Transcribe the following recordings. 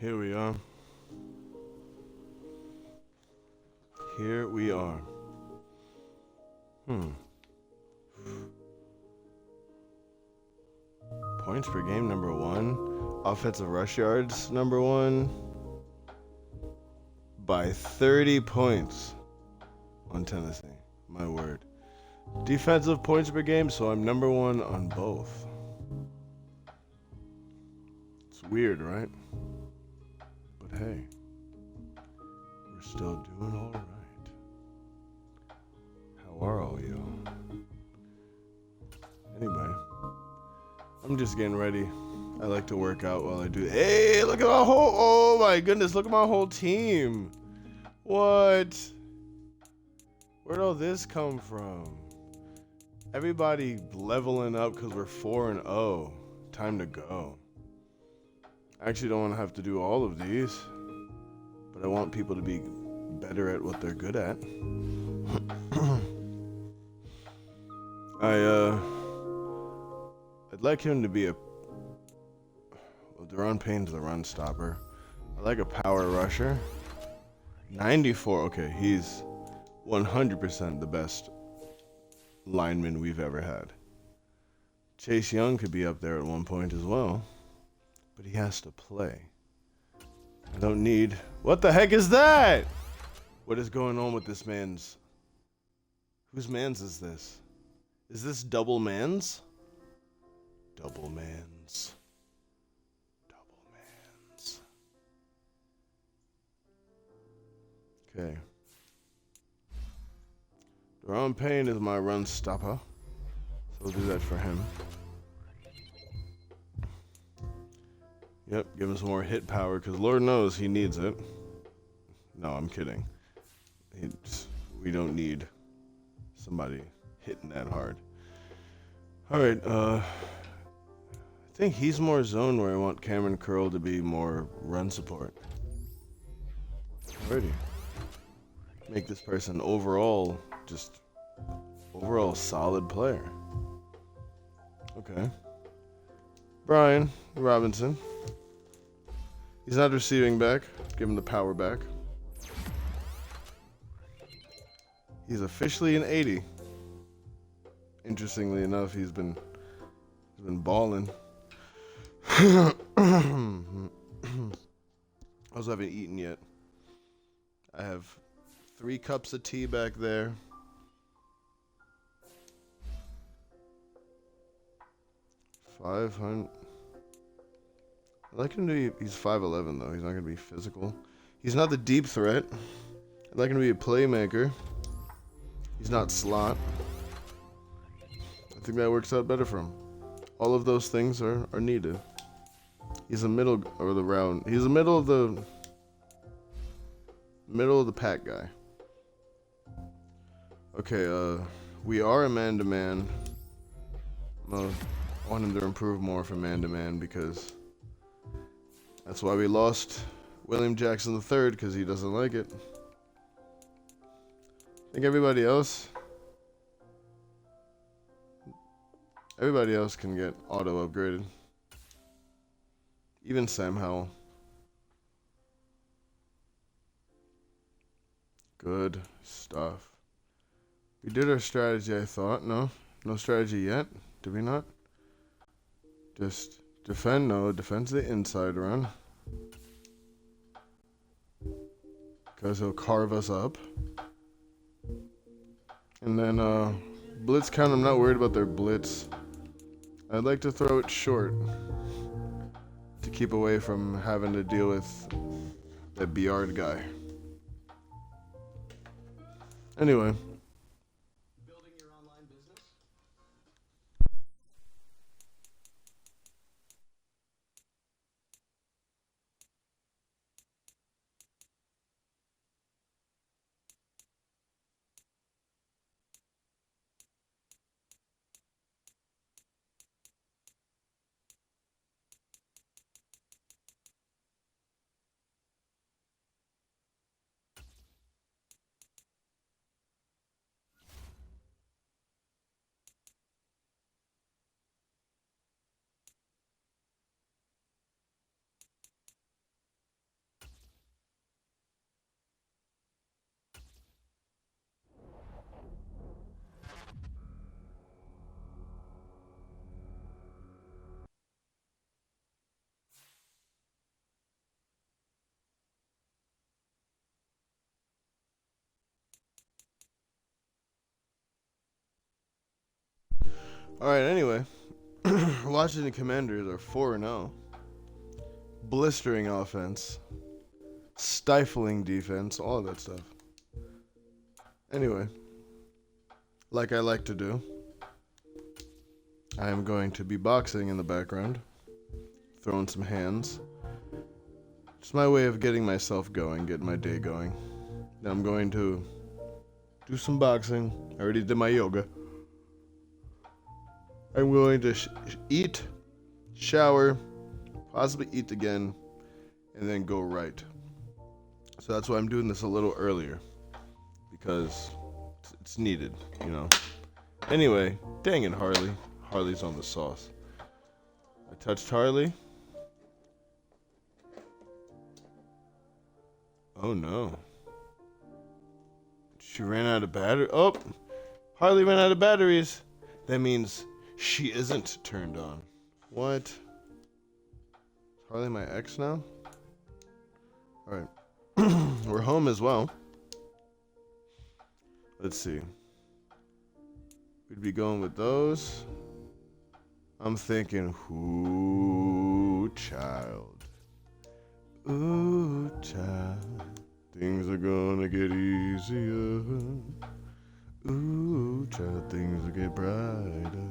Here we are. Here we are. Hmm. Points per game, number one. Offensive rush yards, number one. By 30 points on Tennessee. My word. Defensive points per game, so I'm number one on both. It's weird, right? But hey, we're still doing all right. How are all y'all? Anyway, I'm just getting ready. I like to work out while I do. Hey, look at my whole. Oh my goodness, look at my whole team. What? Where'd all this come from? Everybody leveling up because we're 4-0. Time to go. I actually don't want to have to do all of these, but I want people to be better at what they're good at. I'd like him to be a. Well, Deron Payne's the run stopper. I like a power rusher. 94. Okay, he's 100% the best lineman we've ever had. Chase Young could be up there at one point as well, but he has to play. I don't need. What the heck is that? What is going on with this man's? Whose man's is this? Is this double man's? Double man's. Double man's. Okay. Deron Payne is my run stopper. So we'll do that for him. Yep, give him some more hit power, because Lord knows he needs it. No, I'm kidding. We don't need somebody hitting that hard. Alright, I think he's more zone where I want Cameron Curl to be more run support. Alrighty. Make this person overall solid player. Okay. Brian Robinson. He's not receiving back. Give him the power back. He's officially an 80. Interestingly enough, he's been balling. I also haven't eaten yet. I have 3 cups of tea back there. $500. I like him to be. He's 5'11" though. He's not gonna be physical. He's not the deep threat. I'd like him to be a playmaker. He's not slot. I think that works out better for him. All of those things are needed. He's a middle or the round. He's a middle of the pack guy. Okay, we are a man-to-man. I want him to improve more from man-to-man because that's why we lost William Jackson III, because he doesn't like it. I think everybody else can get auto upgraded. Even Sam Howell. Good stuff. We did our strategy, I thought. No strategy yet. Did we not? Just defend. No, defense the inside run. Because he'll carve us up. And then blitz count, I'm not worried about their blitz. I'd like to throw it short to keep away from having to deal with that Biard guy. Anyway. Building your online business? Alright, anyway. Washington Commanders are 4-0. Blistering offense. Stifling defense. All of that stuff. Anyway. Like I like to do. I am going to be boxing in the background. Throwing some hands. It's my way of getting myself going. Getting my day going. Now I'm going to do some boxing. I already did my yoga. I'm going to eat, shower, possibly eat again, and then go right. So that's why I'm doing this a little earlier, because it's needed, you know. Anyway, dang it, Harley. Harley's on the sauce. I touched Harley. Oh no. She ran out of battery. Oh, Harley ran out of batteries. That means she isn't turned on. What? Is Harley my ex now? Alright. We're home as well. Let's see. We'd be going with those. I'm thinking, ooh, child. Ooh, child. Things are gonna get easier. Ooh, child, things will get brighter.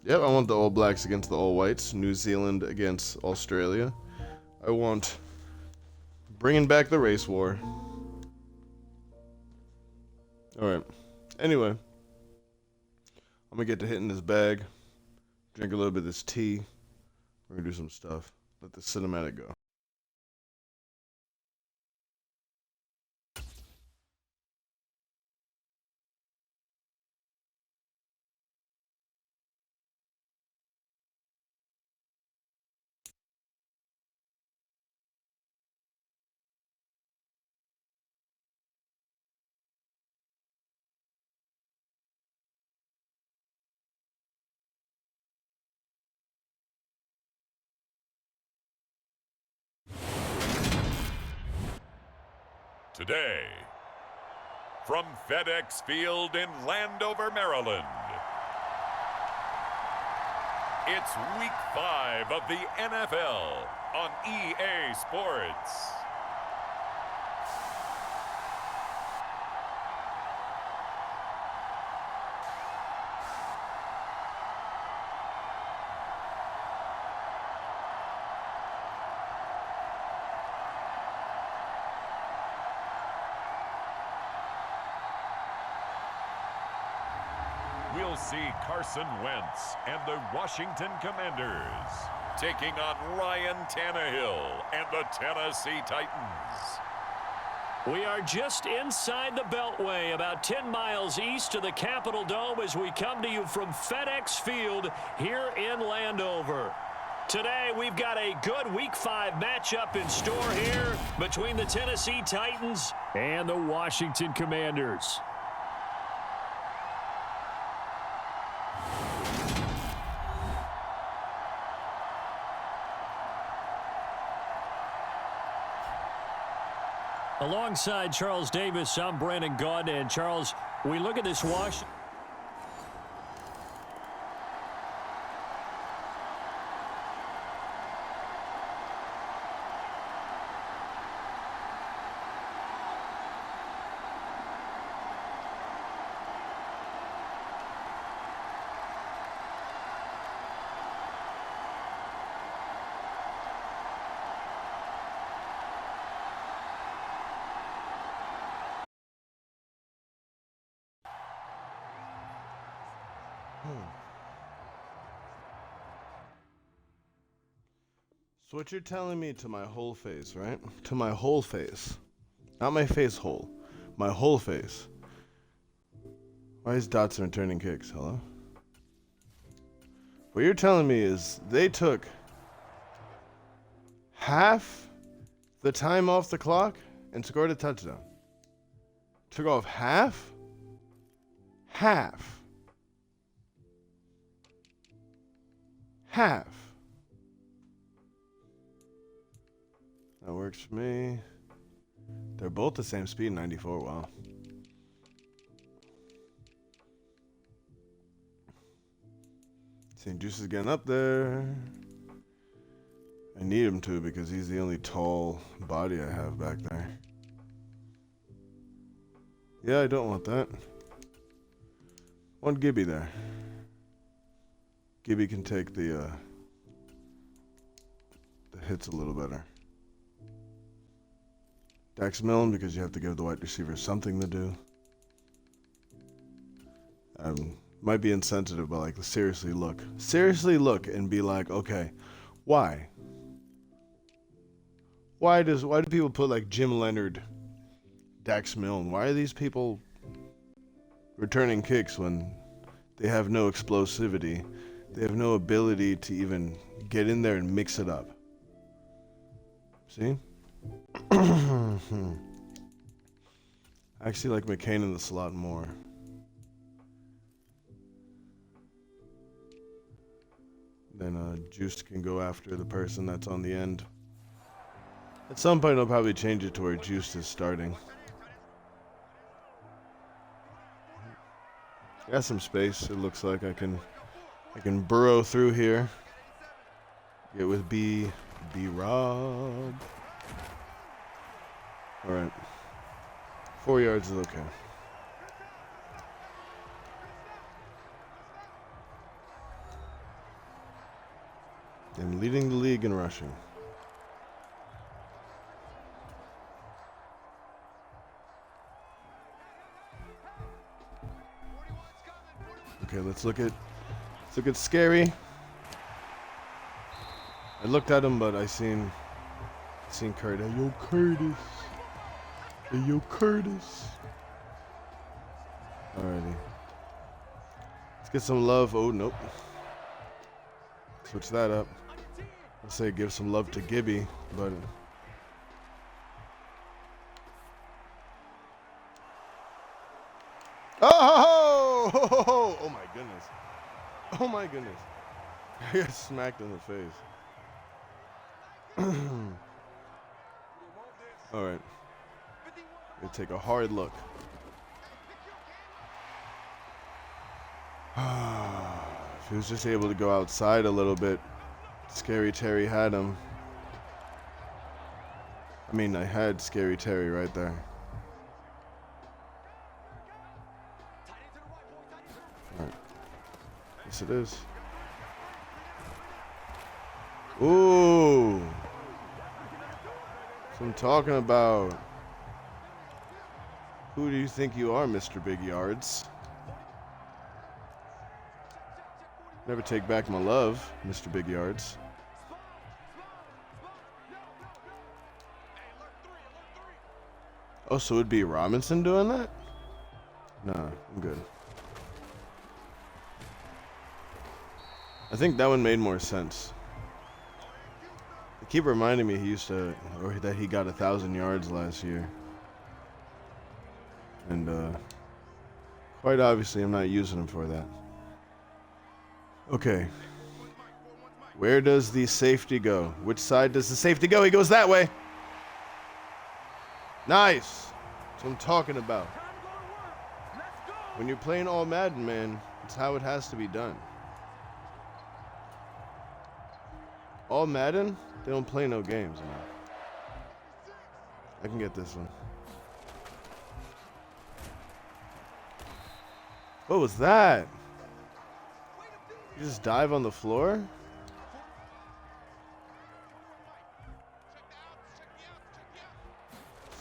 Yep, I want the All Blacks against the All Whites. New Zealand against Australia. I want bringing back the race war. Alright. Anyway. I'm gonna get to hitting this bag. Drink a little bit of this tea. We're gonna do some stuff. Let the cinematic go. Today, from FedEx Field in Landover, Maryland, it's Week 5 of the NFL on EA Sports. We'll see Carson Wentz and the Washington Commanders taking on Ryan Tannehill and the Tennessee Titans. We are just inside the Beltway, about 10 miles east of the Capitol Dome as we come to you from FedEx Field here in Landover. Today, we've got a good Week 5 matchup in store here between the Tennessee Titans and the Washington Commanders. Alongside Charles Davis, I'm Brandon Gaudin. And Charles, we look at this Washington. So what you're telling me to my whole face, right? To my whole face. Not my face hole. My whole face. Why is Dotson returning kicks? Hello? What you're telling me is they took half the time off the clock and scored a touchdown. Took off half? Half. Half. That works for me. They're both the same speed, 94. Wow. St. Juice is getting up there. I need him to because he's the only tall body I have back there. Yeah, I don't want that. Want Gibby there. Gibby can take the hits a little better. Dax Milne because you have to give the wide receiver something to do. Might be insensitive, but like seriously look. Seriously look and be like, okay, why? Why do people put like Jim Leonard, Dax Milne? Why are these people returning kicks when they have no explosivity? They have no ability to even get in there and mix it up. See? I actually like McCain in the slot more. Then Juice can go after the person that's on the end. At some point, I'll probably change it to where Juice is starting. Got some space. It looks like I can burrow through here. Get with B Rob. All right. 4 yards is okay. And leading the league in rushing. Okay, let's look at Scary. I looked at him, but I seen Curtis. Hey, yo, Curtis. Hey, yo, Curtis. Alrighty. Let's get some love. Oh, nope. Switch that up. Let's say give some love to Gibby, but oh my goodness. Oh my goodness. I got smacked in the face. All right. We'll take a hard look. If he was just able to go outside a little bit, Scary Terry had him. I mean, I had Scary Terry right there. All right. Yes, it is. Ooh. That's what I'm talking about. Who do you think you are, Mr. Big Yards? Never take back my love, Mr. Big Yards. Oh, so it'd be Robinson doing that? Nah, I'm good. I think that one made more sense. They keep reminding me that he got 1,000 yards last year. And quite obviously I'm not using him for that. Okay. Where does the safety go? Which side does the safety go? He goes that way. Nice. That's what I'm talking about. When you're playing all Madden, man, it's how it has to be done. All Madden, they don't play no games, man. I can get this one. What was that? You just dive on the floor?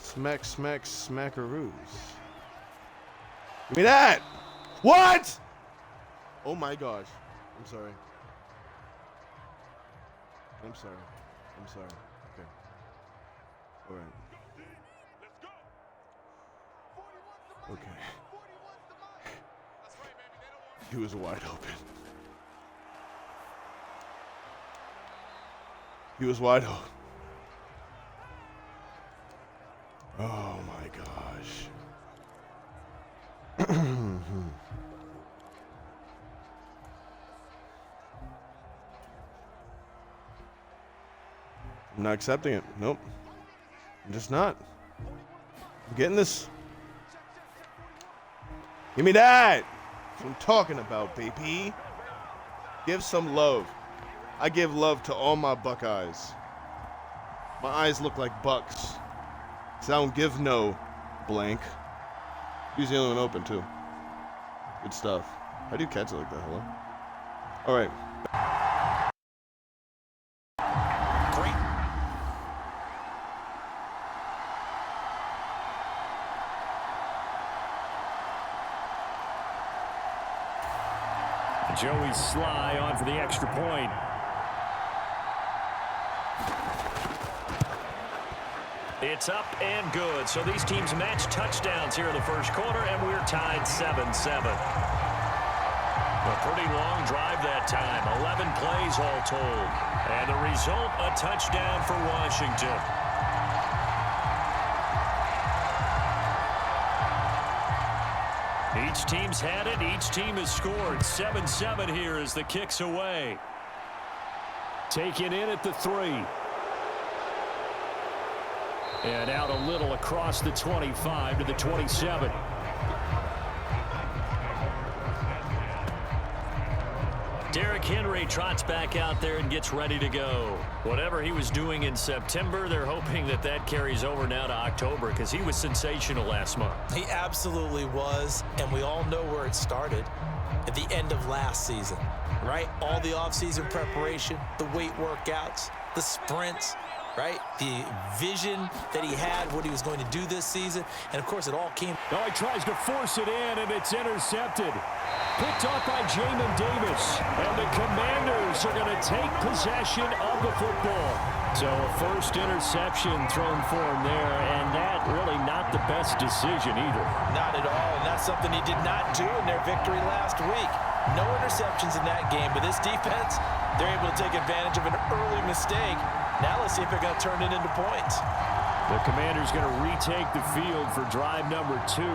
Smack, smack, smackaroos. Give me that! What? Oh my gosh. I'm sorry. I'm sorry. I'm sorry. Okay. All right. Okay. He was wide open. He was wide open. Oh my gosh. I'm not accepting it. Nope. I'm just not. I'm getting this. Give me that. That's what I'm talking about, baby. Give some love. I give love to all my Buckeyes. My eyes look like bucks. So I don't give no blank. He's the only one open, too. Good stuff. How do you catch it like that? Hello? All right. Great. Joey Sly on for the extra point. It's up and good. So these teams match touchdowns here in the first quarter, and we're tied 7-7. A pretty long drive that time. 11 plays all told. And the result, a touchdown for Washington. Each team's had it. Each team has scored. 7-7 here as the kick's away. Taken in at the 3. And out a little across the 25 to the 27. Derrick Henry trots back out there and gets ready to go. Whatever he was doing in September, they're hoping that that carries over now to October because he was sensational last month. He absolutely was, and we all know where it started at the end of last season, right? All the offseason preparation, the weight workouts, the sprints, right? The vision that he had, what he was going to do this season, and of course it all came. Now he tries to force it in, and it's intercepted. Picked off by Jamin Davis, and the Commanders are going to take possession of the football. So a first interception thrown for him there, and that really not the best decision either. Not at all, and that's something he did not do in their victory last week. No interceptions in that game, but this defense, they're able to take advantage of an early mistake. Now let's see if they're going to turn it into points. The Commanders going to retake the field for drive number 2.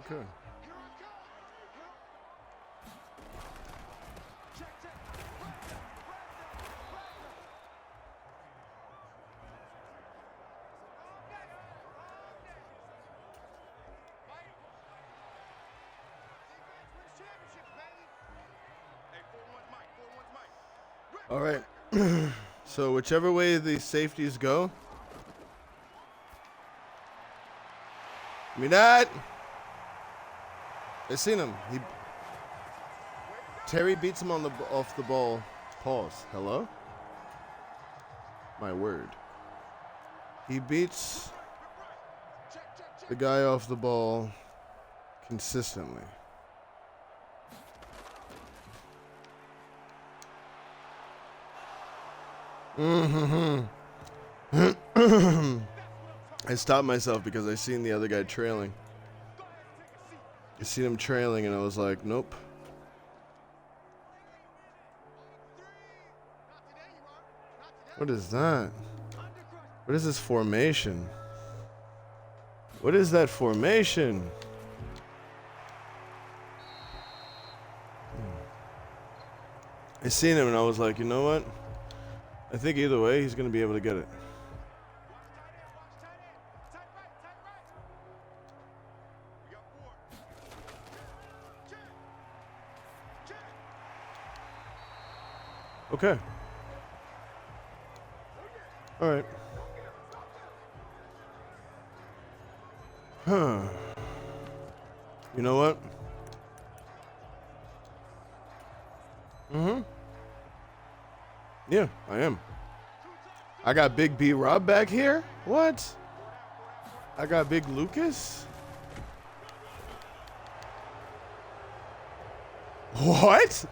Okay. All right. So whichever way the safeties go. Give me that. I seen him. Terry beats him off the ball. Pause. Hello? My word. He beats the guy off the ball consistently. I stopped myself because I seen the other guy trailing. I seen him trailing and I was like, nope. What is that? What is this formation? What is that formation? I seen him and I was like, you know what? I think either way he's going to be able to get it. Okay. All right. Huh. You know what? Yeah, I am. I got Big B Rob back here? What? I got Big Lucas? What?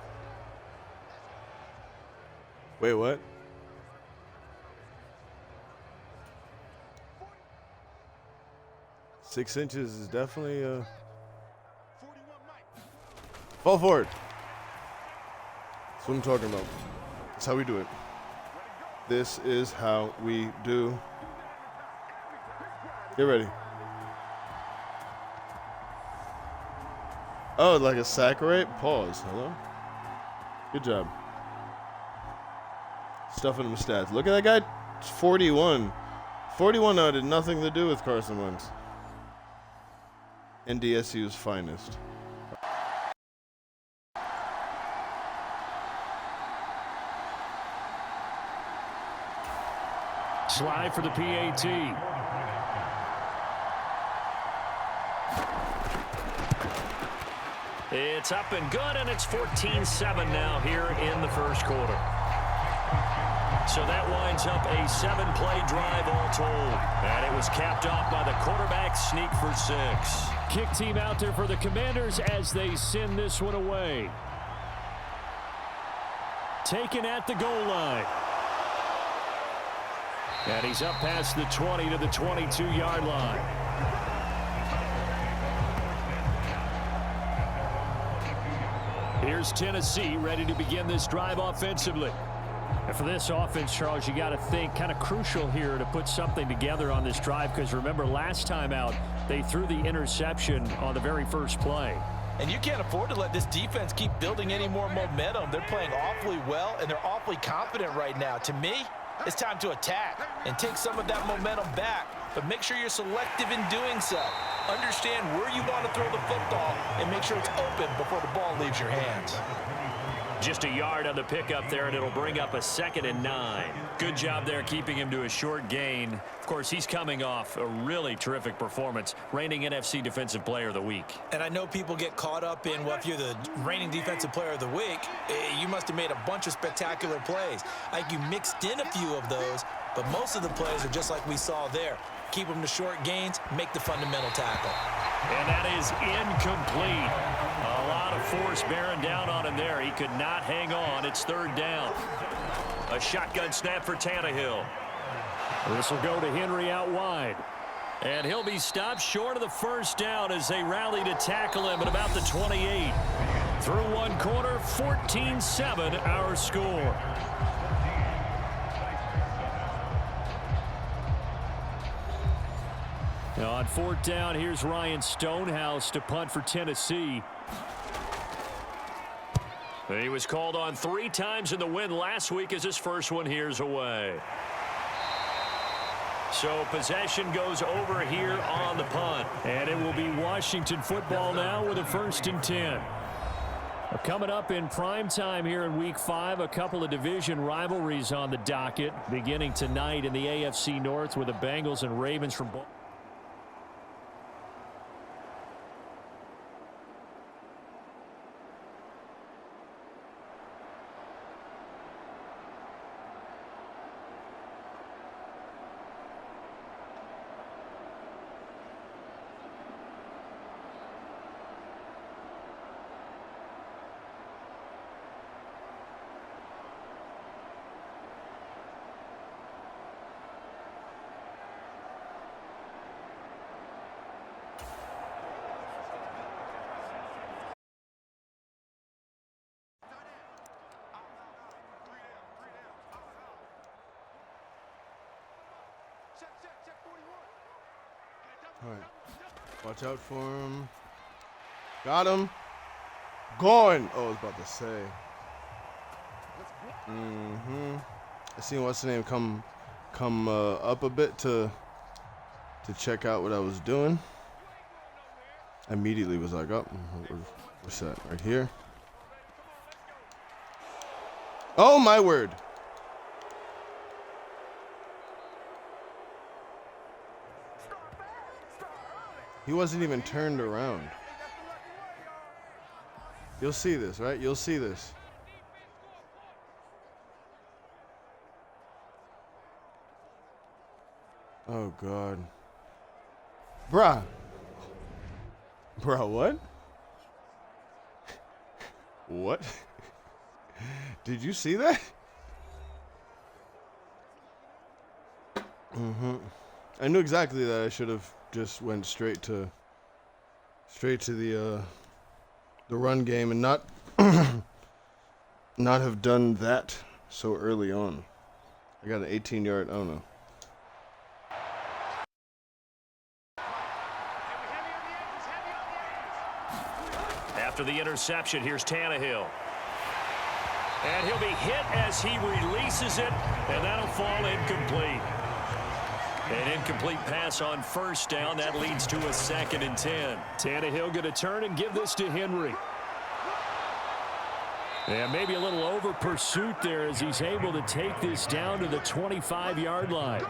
Wait, what? Six inches is definitely fall forward. That's what I'm talking about. That's how we do it. This is how we do. Get ready. Oh, like a sack rate? Pause. Hello? Good job. Stuffing him stats. Look at that guy. 41. 41 now did nothing to do with Carson Wentz. NDSU's finest. Slide for the PAT. It's up and good, and it's 14-7 now here in the first quarter. So that winds up a 7-play drive all told. And it was capped off by the quarterback sneak for 6. Kick team out there for the Commanders as they send this one away. Taken at the goal line. And he's up past the 20 to the 22-yard line. Here's Tennessee ready to begin this drive offensively. And for this offense, Charles, you got to think kind of crucial here to put something together on this drive, because remember last time out they threw the interception on the very first play. And you can't afford to let this defense keep building any more momentum. They're playing awfully well, and they're awfully confident right now. To me, it's time to attack and take some of that momentum back, but make sure you're selective in doing so. Understand where you want to throw the football and make sure it's open before the ball leaves your hands. Just a yard on the pickup there, and it'll bring up a 2nd and 9. Good job there keeping him to a short gain. Of course, he's coming off a really terrific performance, reigning NFC Defensive Player of the Week. And I know people get caught up in, well, if you're the reigning Defensive Player of the Week, you must have made a bunch of spectacular plays. I think you mixed in a few of those, but most of the plays are just like we saw there. Keep them to short gains, make the fundamental tackle. And that is incomplete. A lot of force bearing down on him there. He could not hang on. It's 3rd down. A shotgun snap for Tannehill. This will go to Henry out wide. And he'll be stopped short of the 1st down as they rally to tackle him at about the 28. Through one quarter, 14-7 our score. Now on 4th down, here's Ryan Stonehouse to punt for Tennessee. He was called on 3 times in the win last week as his first one here's away. So possession goes over here on the punt. And it will be Washington football now with a 1st and 10. Coming up in prime time here in Week 5, a couple of division rivalries on the docket, beginning tonight in the AFC North with the Bengals and Ravens from Baltimore. All right. Watch out for him. Got him. Going. Oh, I was about to say. I seen what's the name come up a bit to check out what I was doing. I immediately was like, oh, we're set right here. Oh my word. He wasn't even turned around. You'll see this, right? You'll see this. Oh, God. Bruh. Bruh, what? What? Did you see that? I knew exactly that I should have just went straight to the run game and not not have done that so early on. I got an 18-yard, I don't know. After the interception, here's Tannehill. And he'll be hit as he releases it, and that'll fall incomplete. An incomplete pass on first down. That leads to a 2nd and 10. Tannehill going to turn and give this to Henry. And maybe a little over pursuit there as he's able to take this down to the 25-yard line.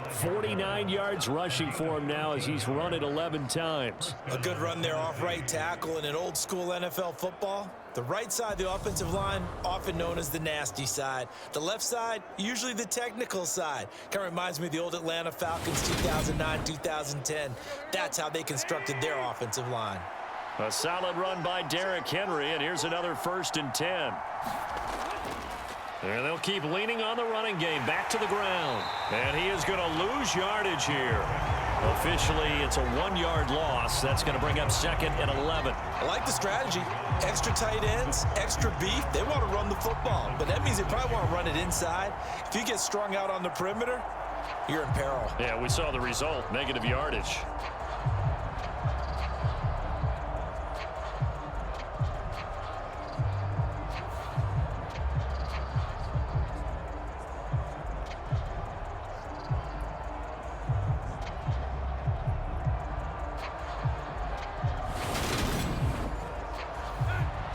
49 yards rushing for him now as he's run it 11 times. A good run there off right tackle in an old school NFL football. The right side of the offensive line, often known as the nasty side. The left side, usually the technical side. Kind of reminds me of the old Atlanta Falcons 2009, 2010. That's how they constructed their offensive line. A solid run by Derrick Henry, and here's another 1st and 10. And they'll keep leaning on the running game back to the ground. And he is going to lose yardage here. Officially, it's a 1-yard loss. That's going to bring up 2nd and 11. I like the strategy. Extra tight ends, extra beef. They want to run the football, but that means they probably want to run it inside. If you get strung out on the perimeter, you're in peril. Yeah, we saw the result, negative yardage.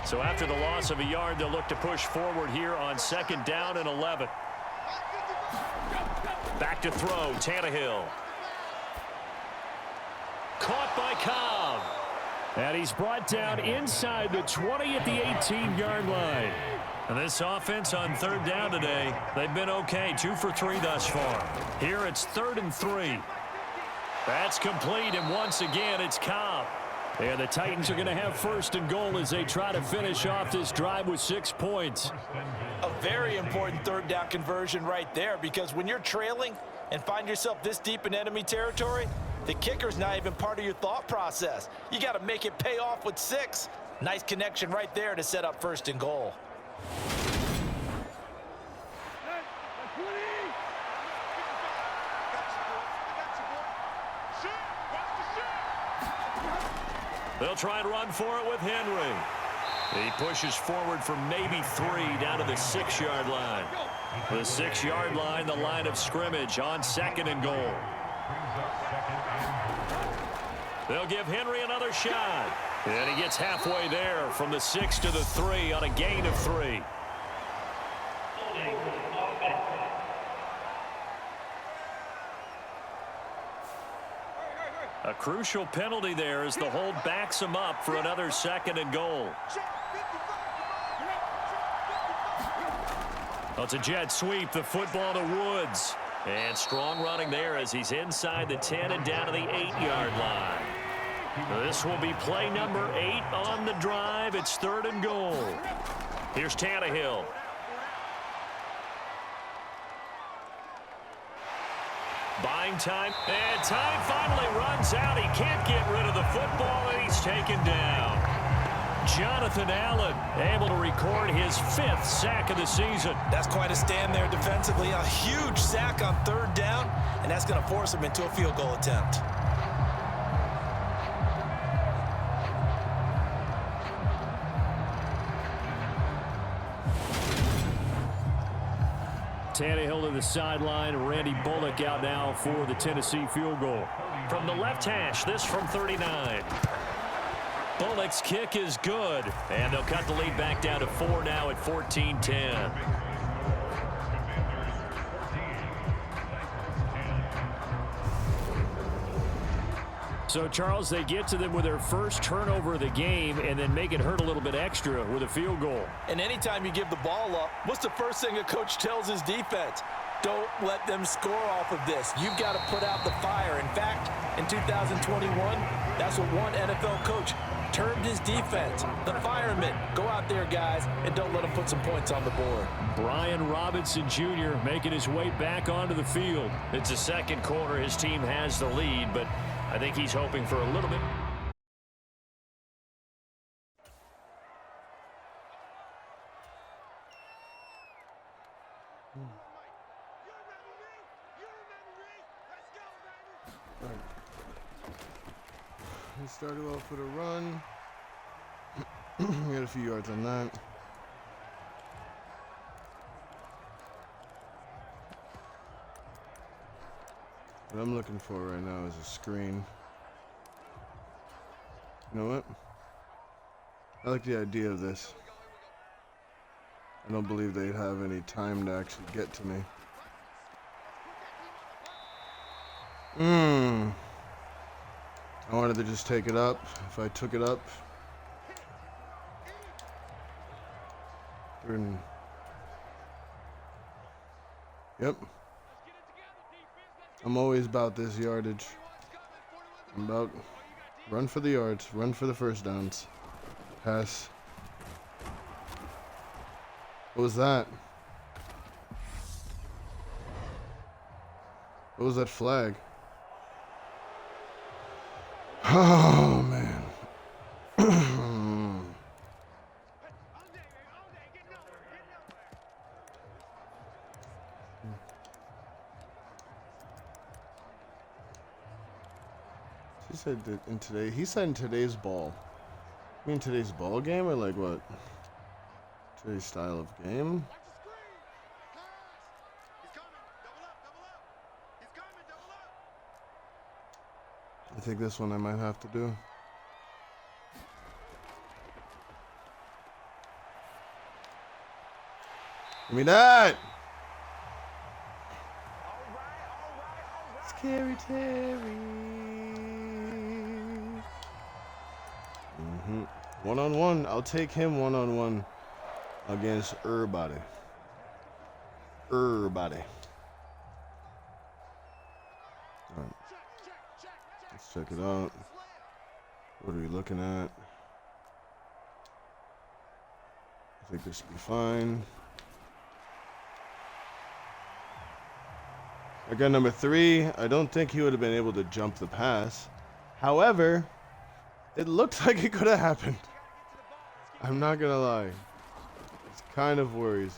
So after the loss of a yard, they'll look to push forward here on 2nd down and 11. Back to throw, Tannehill. Caught by Cobb. And he's brought down inside the 20 at the 18-yard line. And this offense on 3rd down today, they've been okay, 2 for 3 thus far. Here it's 3rd and 3. That's complete, and once again, it's Cobb. And the Titans are going to have 1st and goal as they try to finish off this drive with 6 points. A very important 3rd down conversion right there, because when you're trailing and find yourself this deep in enemy territory, the kicker's not even part of your thought process. You got to make it pay off with 6. Nice connection right there to set up 1st and goal. They'll try and run for it with Henry. He pushes forward for maybe 3 down to the 6-yard line. The 6-yard line, the line of scrimmage on 2nd and goal. They'll give Henry another shot. And he gets halfway there from the 6 to the 3 on a gain of 3. A crucial penalty there as the hold backs him up for another 2nd and goal. Well, it's a jet sweep, the football to Woods. And strong running there as he's inside the 10 and down to the 8-yard line. This will be play number 8 on the drive. It's 3rd and goal. Here's Tannehill. Buying time, and time finally runs out. He can't get rid of the football, and he's taken down. Jonathan Allen able to record his 5th sack of the season. That's quite a stand there defensively. A huge sack on 3rd down, and that's going to force him into a field goal attempt. Tannehill to the sideline. Randy Bullock out now for the Tennessee field goal. From the left hash, this from 39. Bullock's kick is good. And they'll cut the lead back down to 4 now at 14-10. So, Charles, they get to them with their first turnover of the game and then make it hurt a little bit extra with a field goal. And anytime you give the ball up, what's the first thing a coach tells his defense? Don't let them score off of this. You've got to put out the fire. In fact, in 2021, that's what one NFL coach termed his defense. The firemen. Go out there, guys, and don't let them put some points on the board. Brian Robinson Jr. making his way back onto the field. It's the second quarter. His team has the lead, but I think he's hoping for a little bit. He started off with a run. We got a few yards on that. What I'm looking for right now is a screen. You know what? I like the idea of this. I don't believe they'd have any time to actually get to me. I wanted to just take it up. If I took it up, yep. I'm always about this yardage. I'm about run for the yards, run for the first downs. Pass. What was that? What was that flag? Oh, man. She said that in today. He said in today's ball. You mean today's ball game or like what? Today's style of game? I think this one I might have to do. Give me that! Scary Terry. One-on-one. I'll take him one-on-one against everybody. Everybody. All right. Let's check it out. What are we looking at? I think this should be fine. I got number 3. I don't think he would have been able to jump the pass. However, it looked like it could have happened. I'm not gonna lie. It's kind of worried.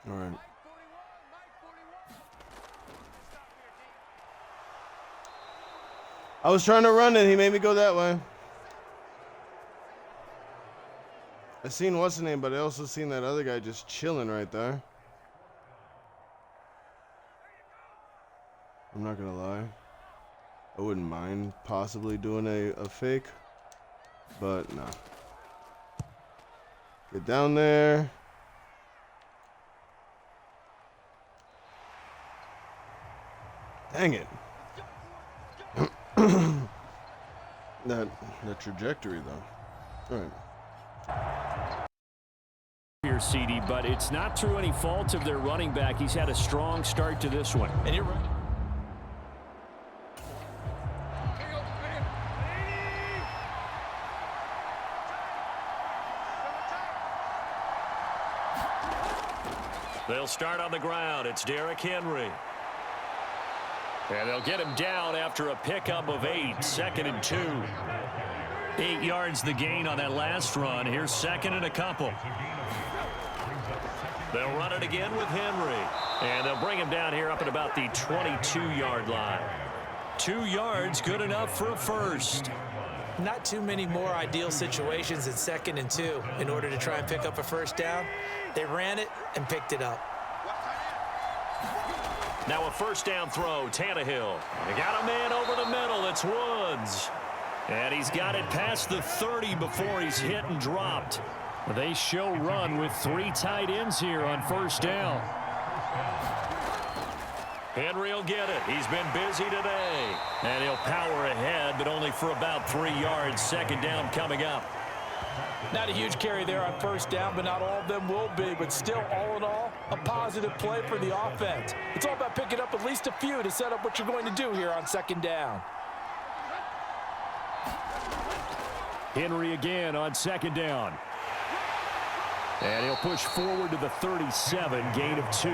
All right. I was trying to run it. He made me go that way. I seen what's the name, but I also seen that other guy just chilling right there. I'm not gonna lie. I wouldn't mind possibly doing a fake, but nah. Get down there. Dang it. that trajectory though. All right. Here, CD, but it's not through any fault of their running back. He's had a strong start to this one. And you're right. They'll start on the ground. It's Derrick Henry. And they'll get him down after a pickup of 8, 2nd and 2. 8 yards the gain on that last run. Here's 2nd and a couple. They'll run it again with Henry. And they'll bring him down here up at about the 22-yard line. 2 yards, good enough for a first. Not too many more ideal situations in 2nd and 2 in order to try and pick up a first down. They ran it and picked it up. Now a first down throw, Tannehill. They got a man over the middle. It's Woods. And he's got it past the 30 before he's hit and dropped. They show run with 3 tight ends here on first down. Henry will get it. He's been busy today. And he'll power ahead, but only for about 3 yards. Second down coming up. Not a huge carry there on first down, but not all of them will be. But still, all in all, a positive play for the offense. It's all about picking up at least a few to set up what you're going to do here on second down. Henry again on second down. And he'll push forward to the 37, gain of 2.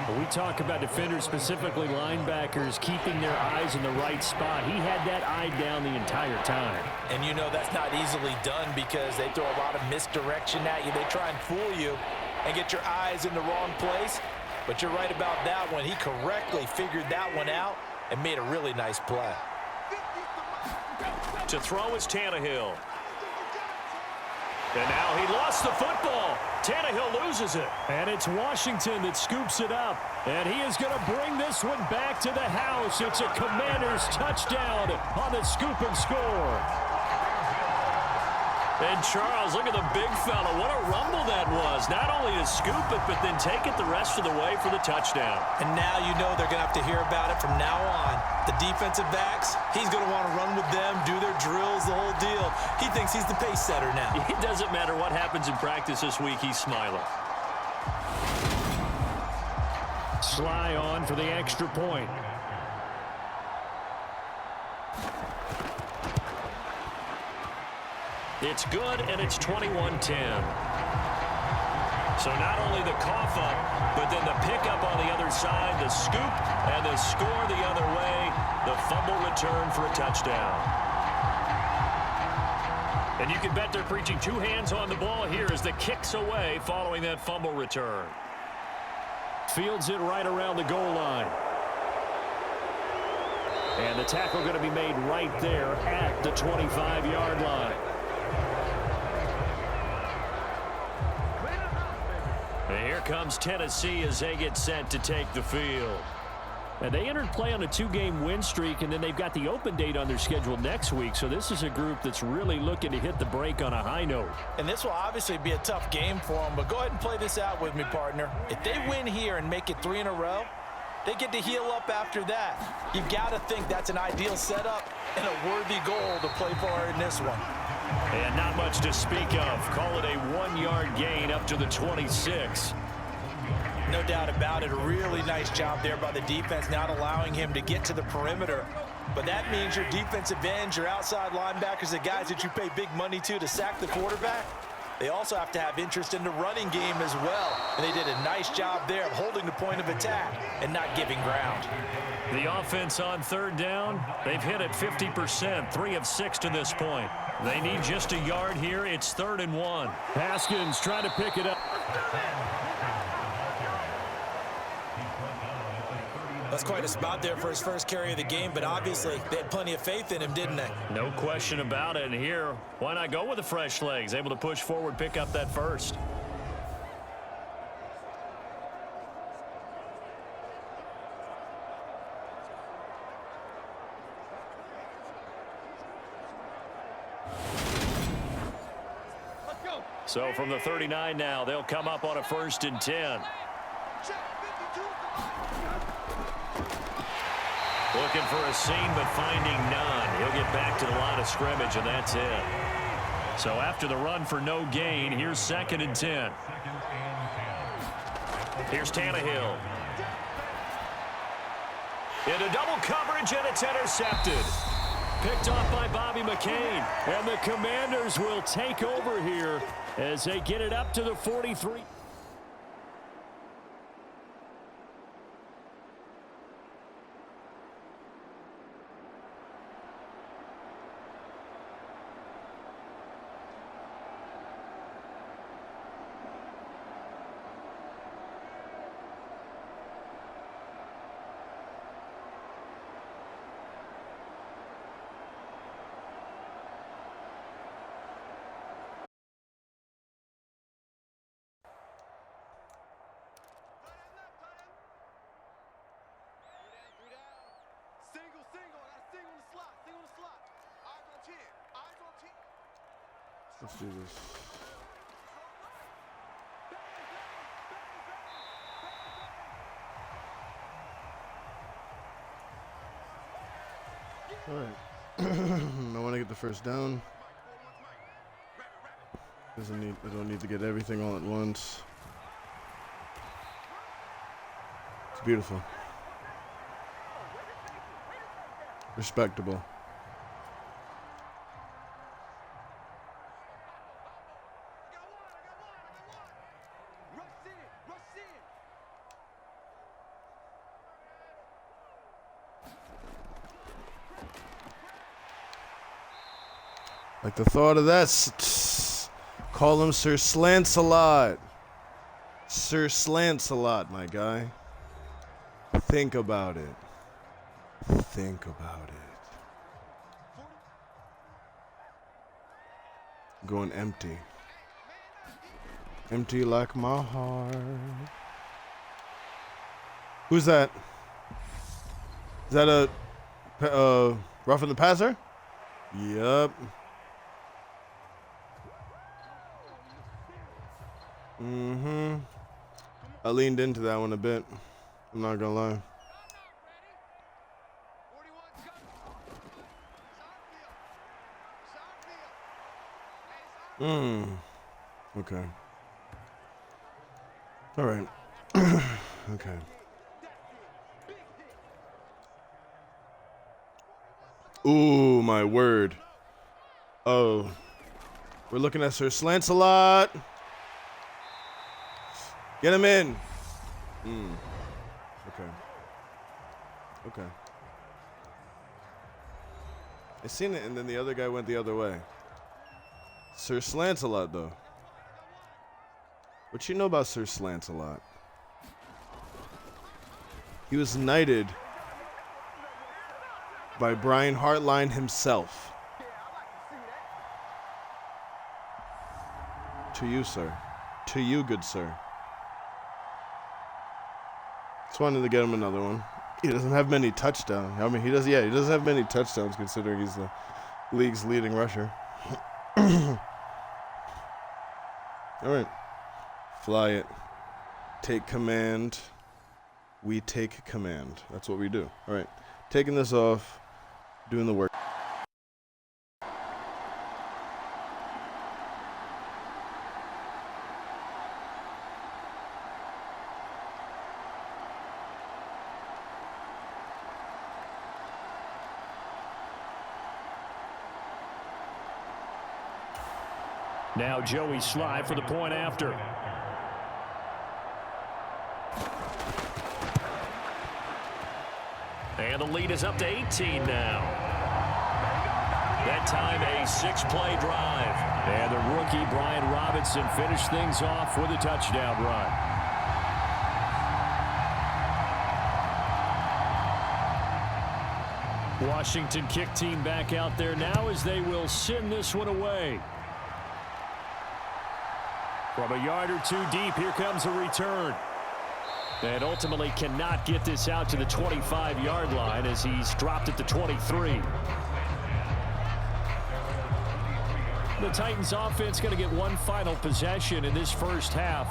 When we talk about defenders, specifically linebackers, keeping their eyes in the right spot, he had that eye down the entire time. And you know that's not easily done because they throw a lot of misdirection at you. They try and fool you and get your eyes in the wrong place. But you're right about that one. He correctly figured that one out and made a really nice play. To throw is Tannehill. And now he lost the football. Tannehill loses it. And it's Washington that scoops it up. And he is going to bring this one back to the house. It's a Commanders touchdown on the scoop and score. And Charles, look at the big fella. What a rumble that was. Not only to scoop it, but then take it the rest of the way for the touchdown. And now you know they're going to have to hear about it from now on. The defensive backs, he's going to want to run with them, do their drills, the whole deal. He thinks he's the pace setter now. It doesn't matter what happens in practice this week, he's smiling. Sly on for the extra point. It's good, and it's 21-10. So not only the cough up, but then the pickup on the other side, the scoop, and the score the other way, the fumble return for a touchdown. And you can bet they're preaching 2 hands on the ball here as the kick's away following that fumble return. Fields it right around the goal line. And the tackle going to be made right there at the 25-yard line. And here comes Tennessee as they get set to take the field. And they entered play on a 2-game win streak, and then they've got the open date on their schedule next week. So this is a group that's really looking to hit the break on a high note. And this will obviously be a tough game for them, but go ahead and play this out with me, partner. If they win here and make it 3 in a row, they get to heal up after that. You've got to think that's an ideal setup and a worthy goal to play for in this one. And not much to speak of. Call it a 1-yard gain up to the 26. No doubt about it. A really nice job there by the defense, not allowing him to get to the perimeter. But that means your defensive ends, your outside linebackers, the guys that you pay big money to sack the quarterback, they also have to have interest in the running game as well. And they did a nice job there of holding the point of attack and not giving ground. The offense on third down, they've hit it 50%, 3 of 6 to this point. They need just a yard here. It's 3rd and 1. Haskins trying to pick it up. That's quite a spot there for his first carry of the game, but obviously they had plenty of faith in him, didn't they? No question about it. And here, why not go with the fresh legs? Able to push forward, pick up that first. So from the 39 now, they'll come up on a 1st and 10. Looking for a seam, but finding none. He'll get back to the line of scrimmage, and that's it. So after the run for no gain, here's 2nd and 10. Here's Tannehill. Into double coverage, and it's intercepted. Picked off by Bobby McCain. And the Commanders will take over here as they get it up to the 43. Let's do this. All right. I want to get the first down. I don't need to get everything all at once. It's beautiful. Respectable. Like the thought of that. Call him Sir Slancelot. Sir Slancelot, my guy. Think about it. Think about it. Going empty. Empty like my heart. Who's that? Is that a Roughing the Passer? Yup. Mm-hmm. I leaned into that one a bit. I'm not gonna lie. Okay. All right. Okay. Ooh, my word. Oh. We're looking at Sir Slancelot. Get him in. Okay. Okay. I seen it, and then the other guy went the other way. Sir Slancelot, though. What you know about Sir Slancelot? He was knighted by Brian Hartline himself. To you, sir. To you, good sir. Just wanted to get him another one. He doesn't have many touchdowns. I mean, he doesn't have many touchdowns considering he's the league's leading rusher. All right. Fly it. Take command. We take command. That's what we do. All right. Taking this off. Doing the work. Now Joey Sly for the point after. And the lead is up to 18 now. That time a 6-play drive. And the rookie Brian Robinson finished things off with a touchdown run. Washington kick team back out there now as they will send this one away. From a yard or two deep, here comes a return. And ultimately cannot get this out to the 25-yard line as he's dropped at the 23. The Titans offense going to get one final possession in this first half.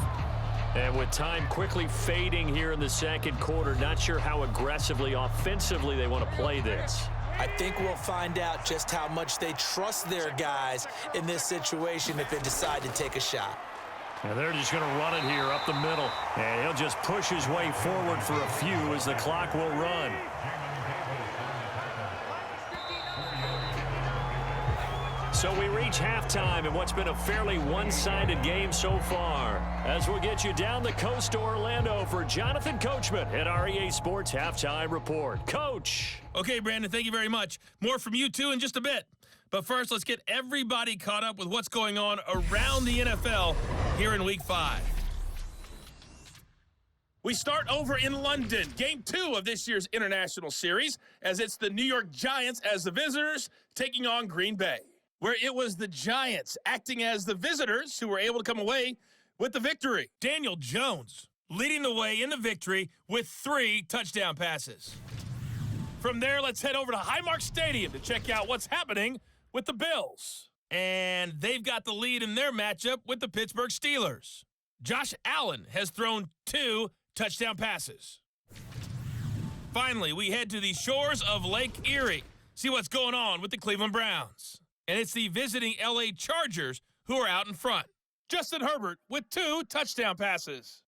And with time quickly fading here in the second quarter, not sure how aggressively, offensively they want to play this. I think we'll find out just how much they trust their guys in this situation if they decide to take a shot. And they're just going to run it here up the middle. And he'll just push his way forward for a few as the clock will run. So we reach halftime in what's been a fairly one-sided game so far. As we'll get you down the coast to Orlando for Jonathan Coachman at our EA Sports Halftime Report. Coach. Okay, Brandon, thank you very much. More from you, too, in just a bit. But first, let's get everybody caught up with what's going on around the NFL here in Week 5. We start over in London, Game 2 of this year's International Series, as it's the New York Giants as the visitors taking on Green Bay, where it was the Giants acting as the visitors who were able to come away with the victory. Daniel Jones leading the way in the victory with 3 touchdown passes. From there, let's head over to Highmark Stadium to check out what's happening with the Bills. And they've got the lead in their matchup with the Pittsburgh Steelers. Josh Allen has thrown 2 touchdown passes. Finally, we head to the shores of Lake Erie. see what's going on with the Cleveland Browns. And it's the visiting LA Chargers who are out in front. Justin Herbert with 2 touchdown passes.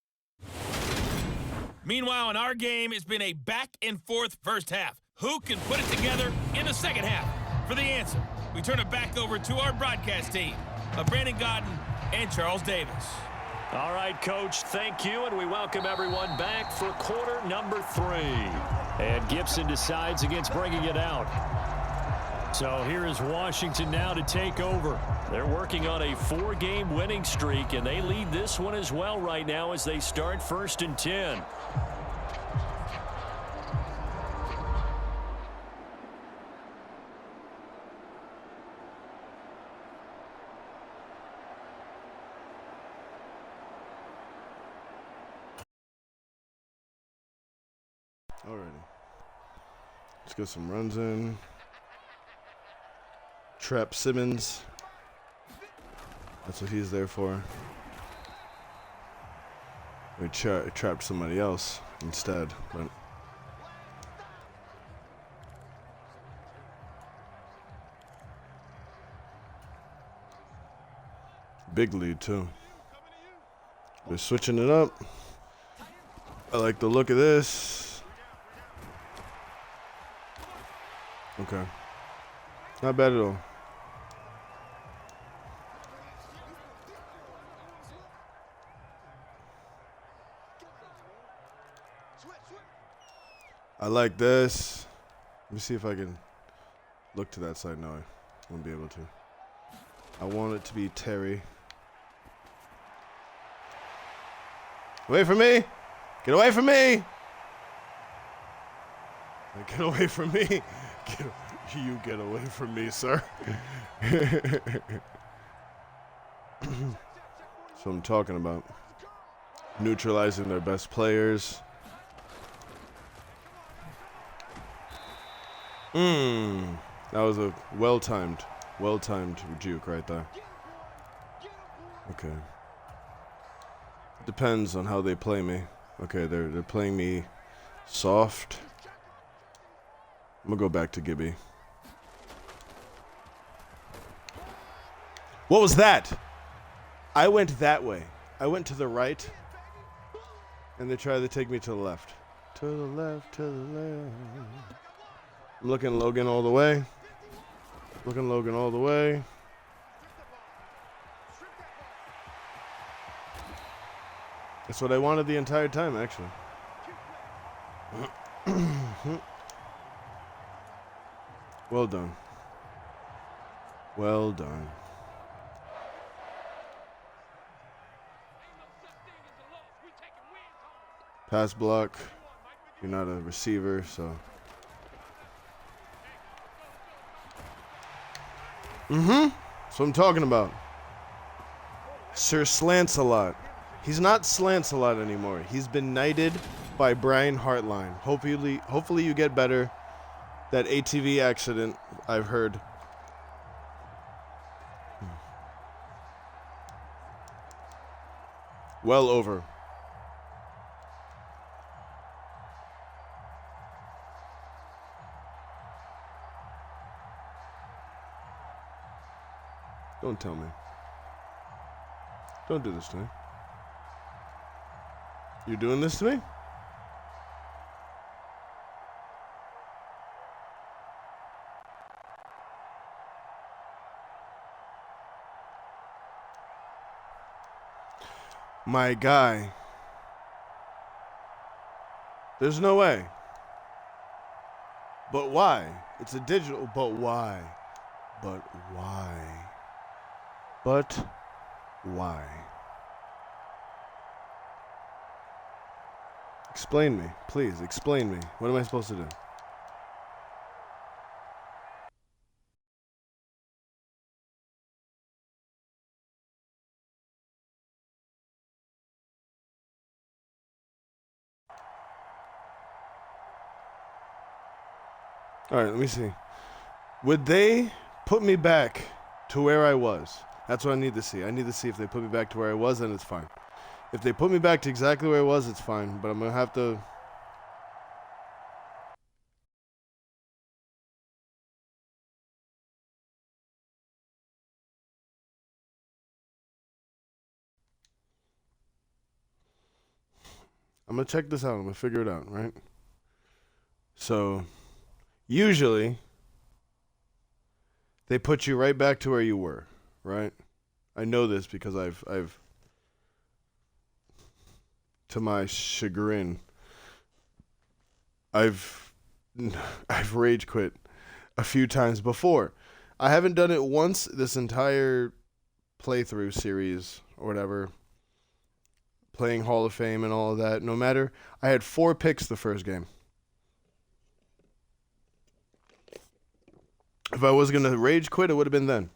Meanwhile, in our game, it's been a back-and-forth first half. Who can put it together in the second half? For the answer, we turn it back over to our broadcast team of Brandon Godden and Charles Davis. All right, Coach, thank you, and we welcome everyone back for quarter number 3. And Gibson decides against bringing it out. So here is Washington now to take over. They're working on a 4-game winning streak, and they lead this one as well right now as they start 1st and 10. Alrighty. Let's get some runs in. Trap Simmons. That's what he's there for. We trapped somebody else instead, but big lead too. We're switching it up. I like the look of this. Okay. Not bad at all. I like this. Let me see if I can look to that side. No, I won't be able to. I want it to be Terry. Away from me! Get away from me! Get away from me! You get away from me, sir. That's what I'm talking about. Neutralizing their best players. That was a well-timed juke right there. Okay. Depends on how they play me. Okay, they're playing me soft. I'm gonna go back to Gibby. What was that? I went that way. I went to the right, and they tried to take me to the left. To the left, to the left. I'm looking Logan all the way. Looking Logan all the way. That's what I wanted the entire time, actually. Well done. Well done. Pass block. You're not a receiver, so. That's what I'm talking about. Sir Slancelot. He's not Slancelot anymore. He's been knighted by Brian Hartline. Hopefully you get better. That ATV accident, I've heard. Well over. Don't tell me. Don't do this to me. You're doing this to me? My guy. There's no way. But why? It's a digital, but why? But why? But why? Explain me, please. Explain me. What am I supposed to do? All right, let me see. Would they put me back to where I was? That's what I need to see. I need to see if they put me back to where I was, then it's fine. If they put me back to exactly where I was, it's fine. But I'm going to have to I'm going to check this out. I'm going to figure it out, right? So, usually, they put you right back to where you were, right? I know this because I've to my chagrin, I've rage quit a few times before. I haven't done it once this entire playthrough series or whatever, playing Hall of Fame and all of that. No matter, I had 4 picks the first game. If I was going to rage quit, it would have been then.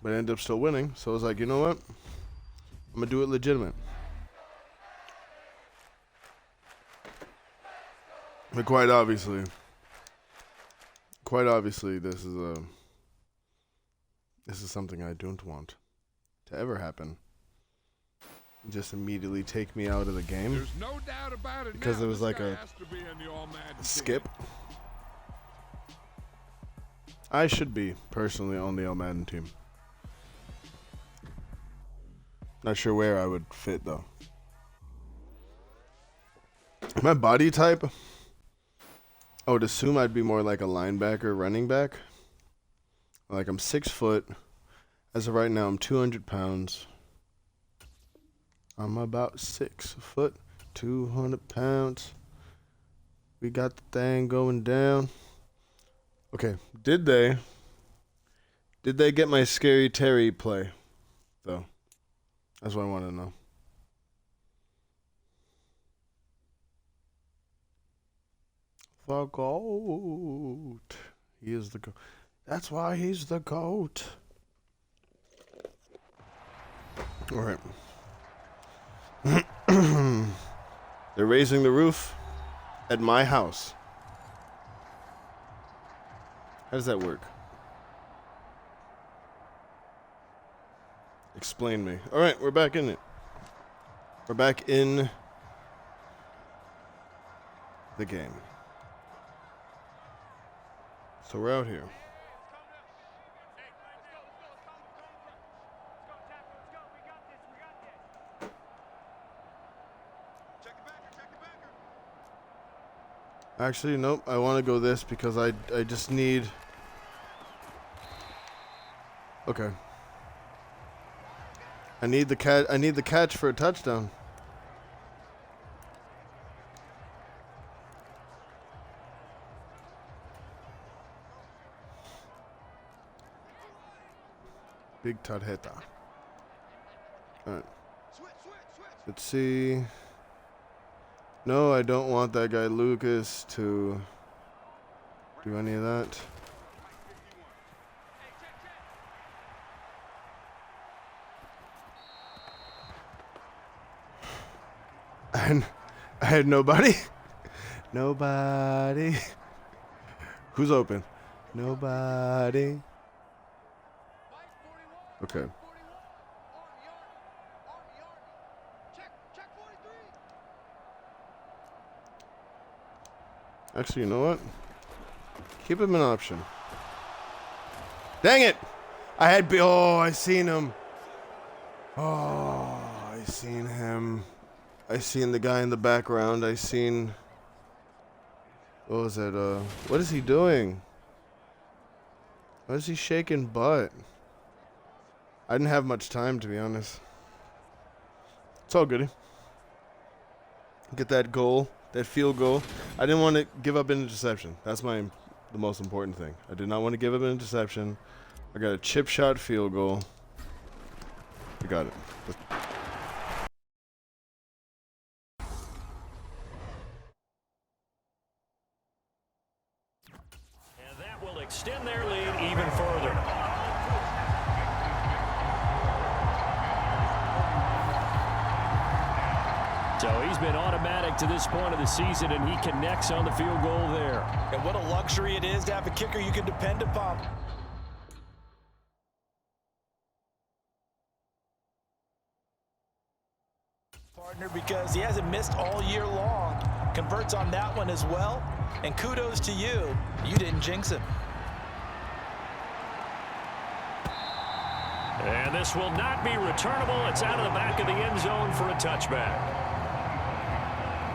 But I ended up still winning, so I was like, you know what? I'm going to do it legitimate. But quite obviously, this is something I don't want to ever happen. Just immediately take me out of the game. There's no doubt about it because now. there was like a skip. I should be personally on the Madden team. Not sure where I would fit though. My body type, I would assume I'd be more like a linebacker, running back. Like I'm 6 foot. As of right now, I'm 200 pounds. I'm about 6 foot, 200 pounds. We got the thing going down. Okay, did they get my Scary Terry play, though? That's what I want to know. The GOAT. He is the GOAT. That's why he's the GOAT. All right. They're raising the roof at my house. How does that work? Explain me. All right, we're back in it. We're back in the game. So we're out here. Actually, nope. I want to go this because I just need. Okay. I need the catch for a touchdown. Big tarjeta. All right. Let's see. No, I don't want that guy Lucas to do any of that. And I had nobody. Nobody. Who's open? Nobody. Okay. Actually, you know what? Keep him an option. Dang it! I seen him. Oh, I seen him. I seen the guy in the background. I seen. What was it? What is he doing? Why is he shaking butt? I didn't have much time, to be honest. It's all goody. Get that goal, that field goal. I didn't want to give up an interception. That's the most important thing. I did not want to give up an interception. I got a chip shot field goal. We got it. And that will extend their lead even further. So he's been automatic to this point of the season, and he connects on the field goal there. And what a luxury it is to have a kicker you can depend upon. Partner, because he hasn't missed all year long. Converts on that one as well. And kudos to you. You didn't jinx him. And this will not be returnable. It's out of the back of the end zone for a touchback.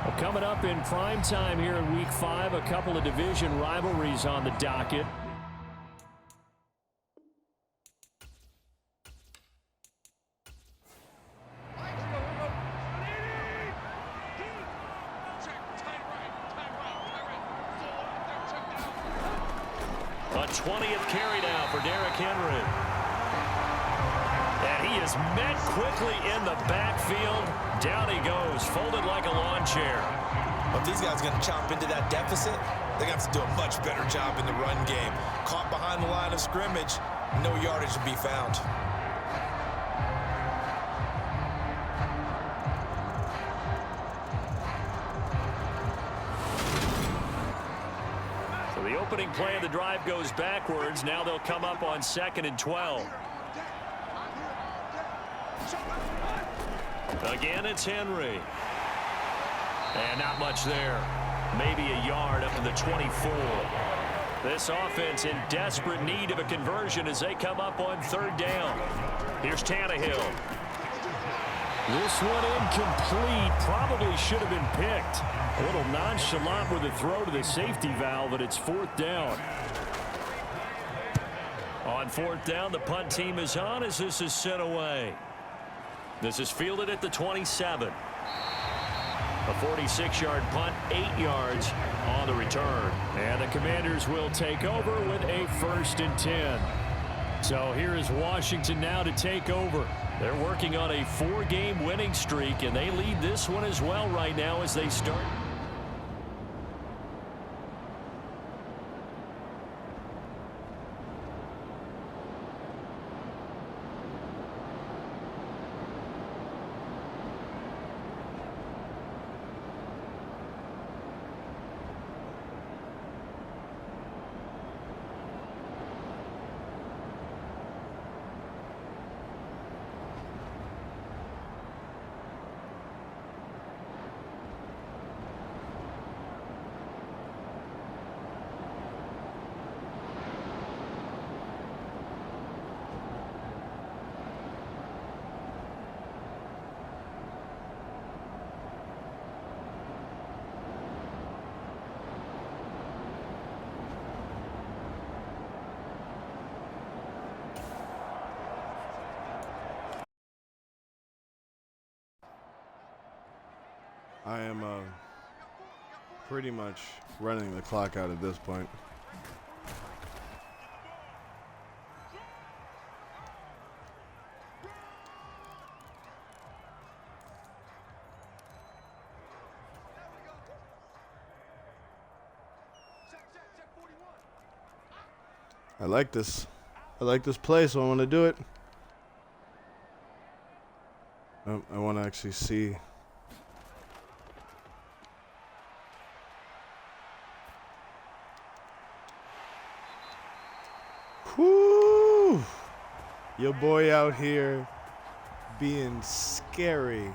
Well, coming up in prime time here in Week 5, a couple of division rivalries on the docket. A 20th carry now for Derrick Henry. And he is met quickly in the backfield. Down he goes, folded like a lawn chair. But if these guys are going to chomp into that deficit, they're going to have to do a much better job in the run game. Caught behind the line of scrimmage, no yardage to be found. So the opening play of the drive goes backwards. Now they'll come up on 2nd and 12. Again, it's Henry. And not much there. Maybe a yard up to the 24. This offense in desperate need of a conversion as they come up on 3rd down. Here's Tannehill. This one incomplete. Probably should have been picked. A little nonchalant with a throw to the safety valve, but it's 4th down. On 4th down, the punt team is on as this is sent away. This is fielded at the 27. A 46-yard punt, 8 yards on the return. And the Commanders will take over with a 1st and 10. So here is Washington now to take over. They're working on a 4-game winning streak, and they lead this one as well right now as they start. I am pretty much running the clock out at this point. I like this. I like this play, so I want to do it. I want to actually see. Whoo! Your boy out here being scary.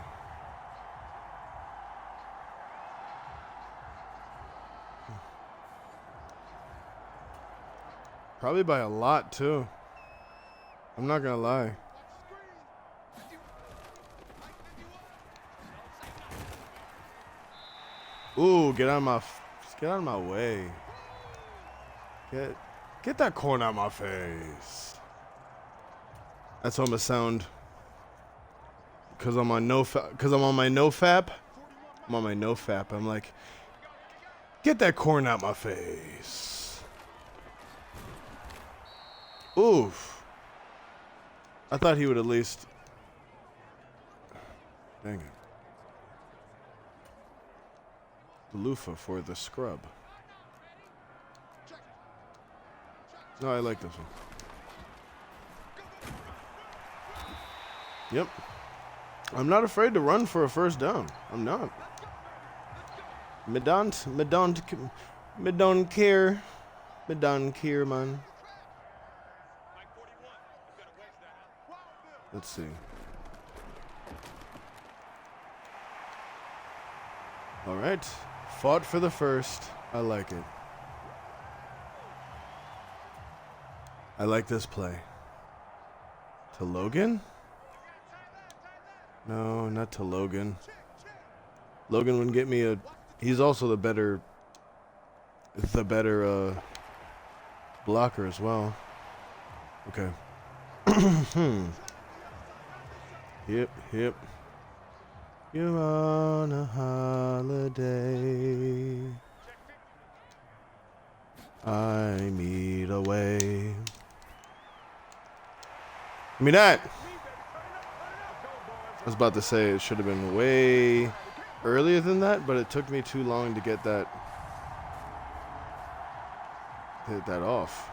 Probably by a lot, too. I'm not gonna lie. Ooh, get out of my way. Get that corn out my face. That's how I'm gonna sound. Cause I'm on my nofap. I'm on my nofap. I'm like, get that corn out my face. Oof. I thought he would at least. Dang it. Loofah for the scrub. No, I like this one. Yep. I'm not afraid to run for a 1st down. I'm not. Me don't care. Me don't care, man. Let's see. All right. Fought for the 1st. I like it. I like this play. To Logan? No, not to Logan. Logan would get me a. He's also the better blocker as well. Okay. Yep. You're on a holiday. I need a way. Give me that. I was about to say it should have been way earlier than that, but it took me too long to get that. Hit that off.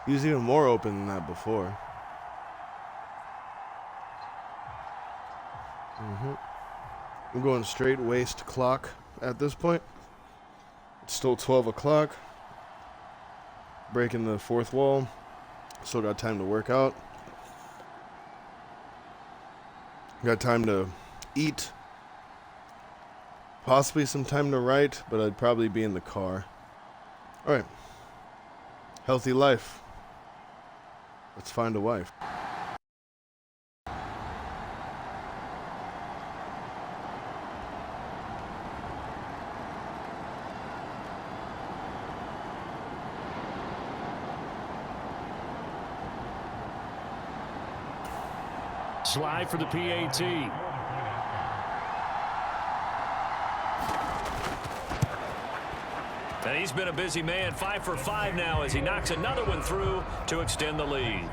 He was even more open than that before. I'm going straight waist clock at this point. It's still 12 o'clock. Breaking the fourth wall. Still got time to work out. Got time to eat. Possibly some time to write, but I'd probably be in the car. All right. Healthy life. Let's find a wife. Slide for the PAT. And he's been a busy man, 5 for 5 now as he knocks another one through to extend the lead.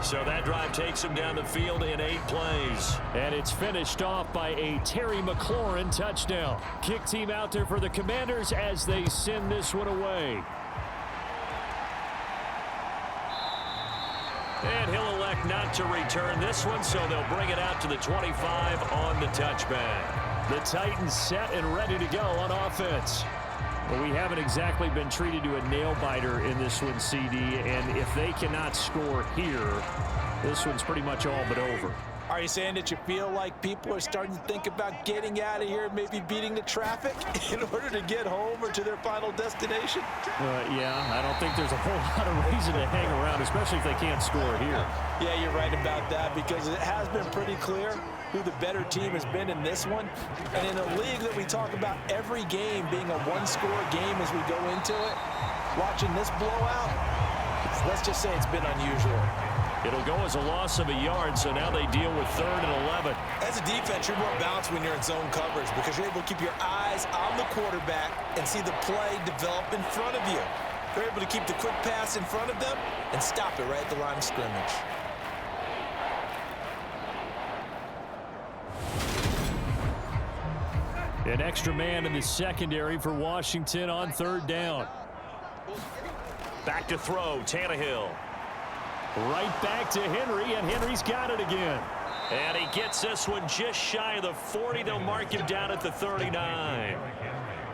So that drive takes him down the field in 8 plays. And it's finished off by a Terry McLaurin touchdown. Kick team out there for the Commanders as they send this one away. And he'll elect not to return this one, so they'll bring it out to the 25 on the touchback. The Titans set and ready to go on offense. Well, we haven't exactly been treated to a nail-biter in this one, CD, and if they cannot score here, this one's pretty much all but over. Are you saying that you feel like people are starting to think about getting out of here, maybe beating the traffic in order to get home or to their final destination? Yeah, I don't think there's a whole lot of reason to hang around, especially if they can't score here. Yeah, you're right about that because it has been pretty clear who the better team has been in this one. And in a league that we talk about every game being a one-score game as we go into it, watching this blowout, let's just say it's been unusual. It'll go as a loss of a yard, so now they deal with 3rd and 11. As a defense, you're more balanced when you're in zone coverage because you're able to keep your eyes on the quarterback and see the play develop in front of you. You're able to keep the quick pass in front of them and stop it right at the line of scrimmage. An extra man in the secondary for Washington on 3rd down. Back to throw, Tannehill. Right back to Henry, and Henry's got it again. And he gets this one just shy of the 40. They'll mark him down at the 39.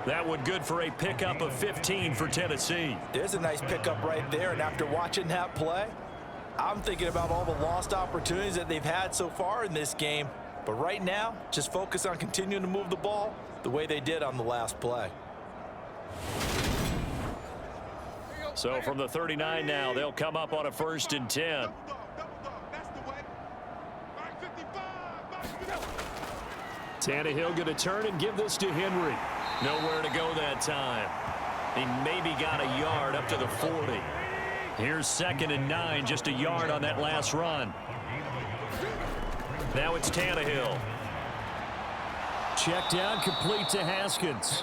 That one good for a pickup of 15 for Tennessee. There's a nice pickup right there, and after watching that play, I'm thinking about all the lost opportunities that they've had so far in this game. But right now, just focus on continuing to move the ball the way they did on the last play. So from the 39 now, they'll come up on a 1st and 10. Tannehill going to turn and give this to Henry. Nowhere to go that time. He maybe got a yard up to the 40. Here's 2nd and 9, just a yard on that last run. Now it's Tannehill. Check down, complete to Haskins.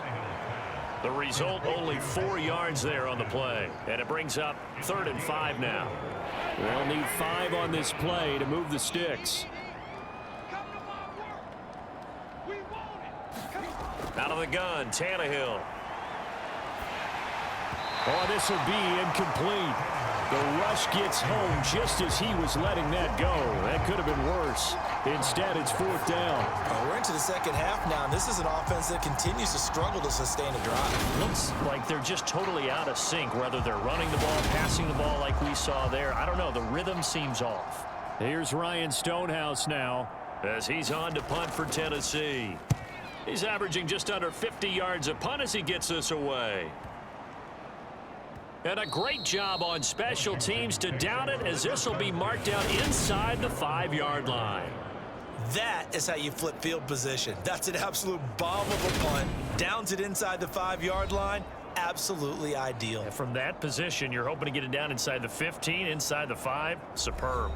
The result, only 4 yards there on the play. And it brings up 3rd and 5 now. They'll need 5 on this play to move the sticks. Out of the gun, Tannehill. Oh, this will be incomplete. The rush gets home just as he was letting that go. That could have been worse. Instead, it's 4th down. We're into the second half now, and this is an offense that continues to struggle to sustain a drive. Looks like they're just totally out of sync, whether they're running the ball, passing the ball like we saw there. I don't know. The rhythm seems off. Here's Ryan Stonehouse now as he's on to punt for Tennessee. He's averaging just under 50 yards a punt as he gets this away. And a great job on special teams to down it, as this will be marked down inside the 5-yard line. That is how you flip field position. That's an absolute bomb of a punt. Downs it inside the 5-yard line. Absolutely ideal. And from that position, you're hoping to get it down inside the 15, inside the 5. Superb.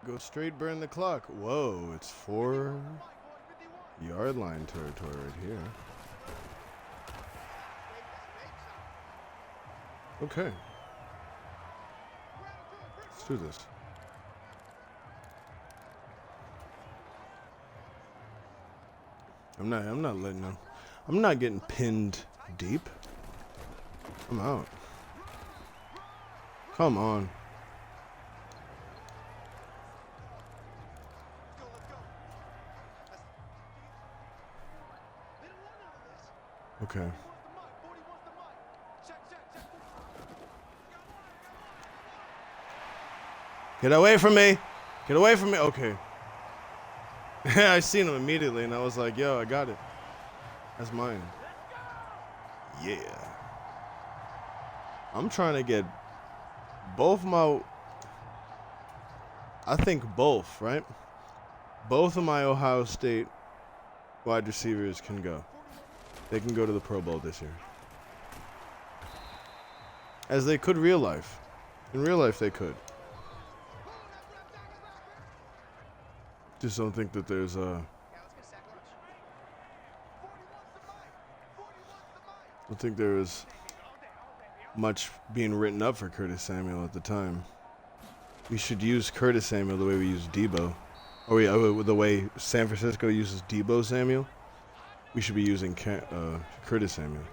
Go straight, burn the clock. Whoa, it's 4-yard line territory right here. Okay. Let's do this. I'm not letting them. I'm not getting pinned deep. I'm out. Come on. Okay. Get away from me! Get away from me! Okay. I seen him immediately and I was like, yo, I got it. That's mine. Yeah. I'm trying to get both my... I think both, right? Both of my Ohio State wide receivers can go. They can go to the Pro Bowl this year. As they could real life. In real life, they could. Just don't think that there's a... I don't think there was much being written up for Curtis Samuel at the time. We should use Curtis Samuel the way we use Debo. Or the way San Francisco uses Debo Samuel. We should be using Curtis Samuel.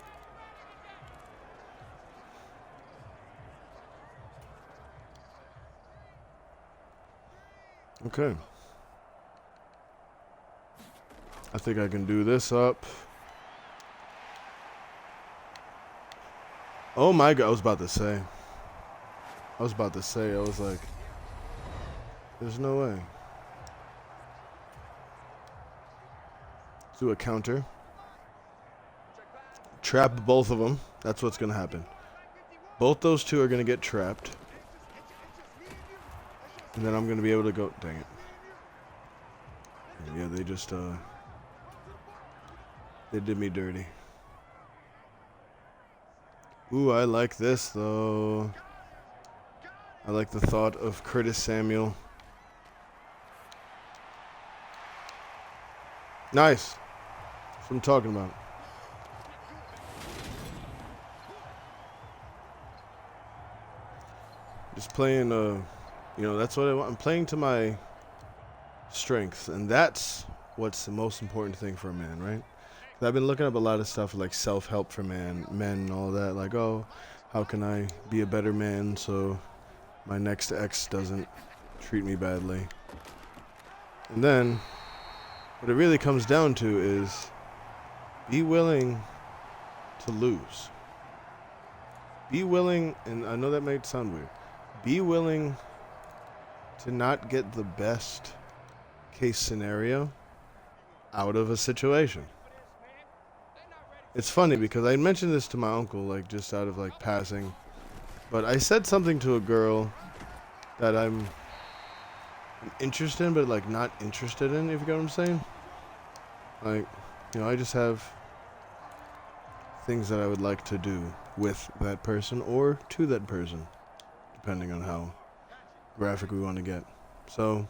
Okay. I think I can do this up. Oh my God, I was about to say. I was like, there's no way. Do a counter. Trap both of them. That's what's going to happen. Both those two are going to get trapped. And then I'm going to be able to go... Dang it. Yeah, they just... They did me dirty. Ooh, I like this, though. I like the thought of Curtis Samuel. Nice. That's what I'm talking about. Just playing, that's what I want. I'm playing to my strengths, and that's what's the most important thing for a man, right? 'Cause I've been looking up a lot of stuff like self-help for men and all that. Like, oh, how can I be a better man so my next ex doesn't treat me badly? And then, what it really comes down to is be willing to lose. Be willing, and I know that might sound weird, be willing to not get the best case scenario out of a situation. It's funny because I mentioned this to my uncle, like just out of like passing, but I said something to a girl that I'm interested in, but like not interested in, if you get what I'm saying. Like, I just have things that I would like to do with that person or to that person, depending on how graphic we want to get. So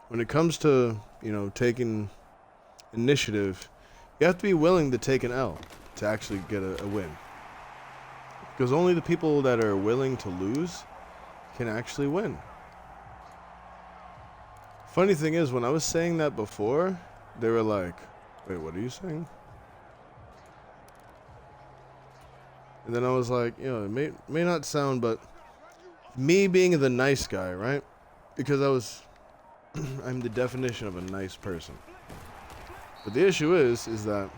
when it comes to, taking initiative, you have to be willing to take an L to actually get a win. Because only the people that are willing to lose can actually win. Funny thing is, when I was saying that before, they were like, wait, what are you saying? And then I was like, you know, it may not sound, but me being the nice guy, right? Because I'm the definition of a nice person. But the issue is that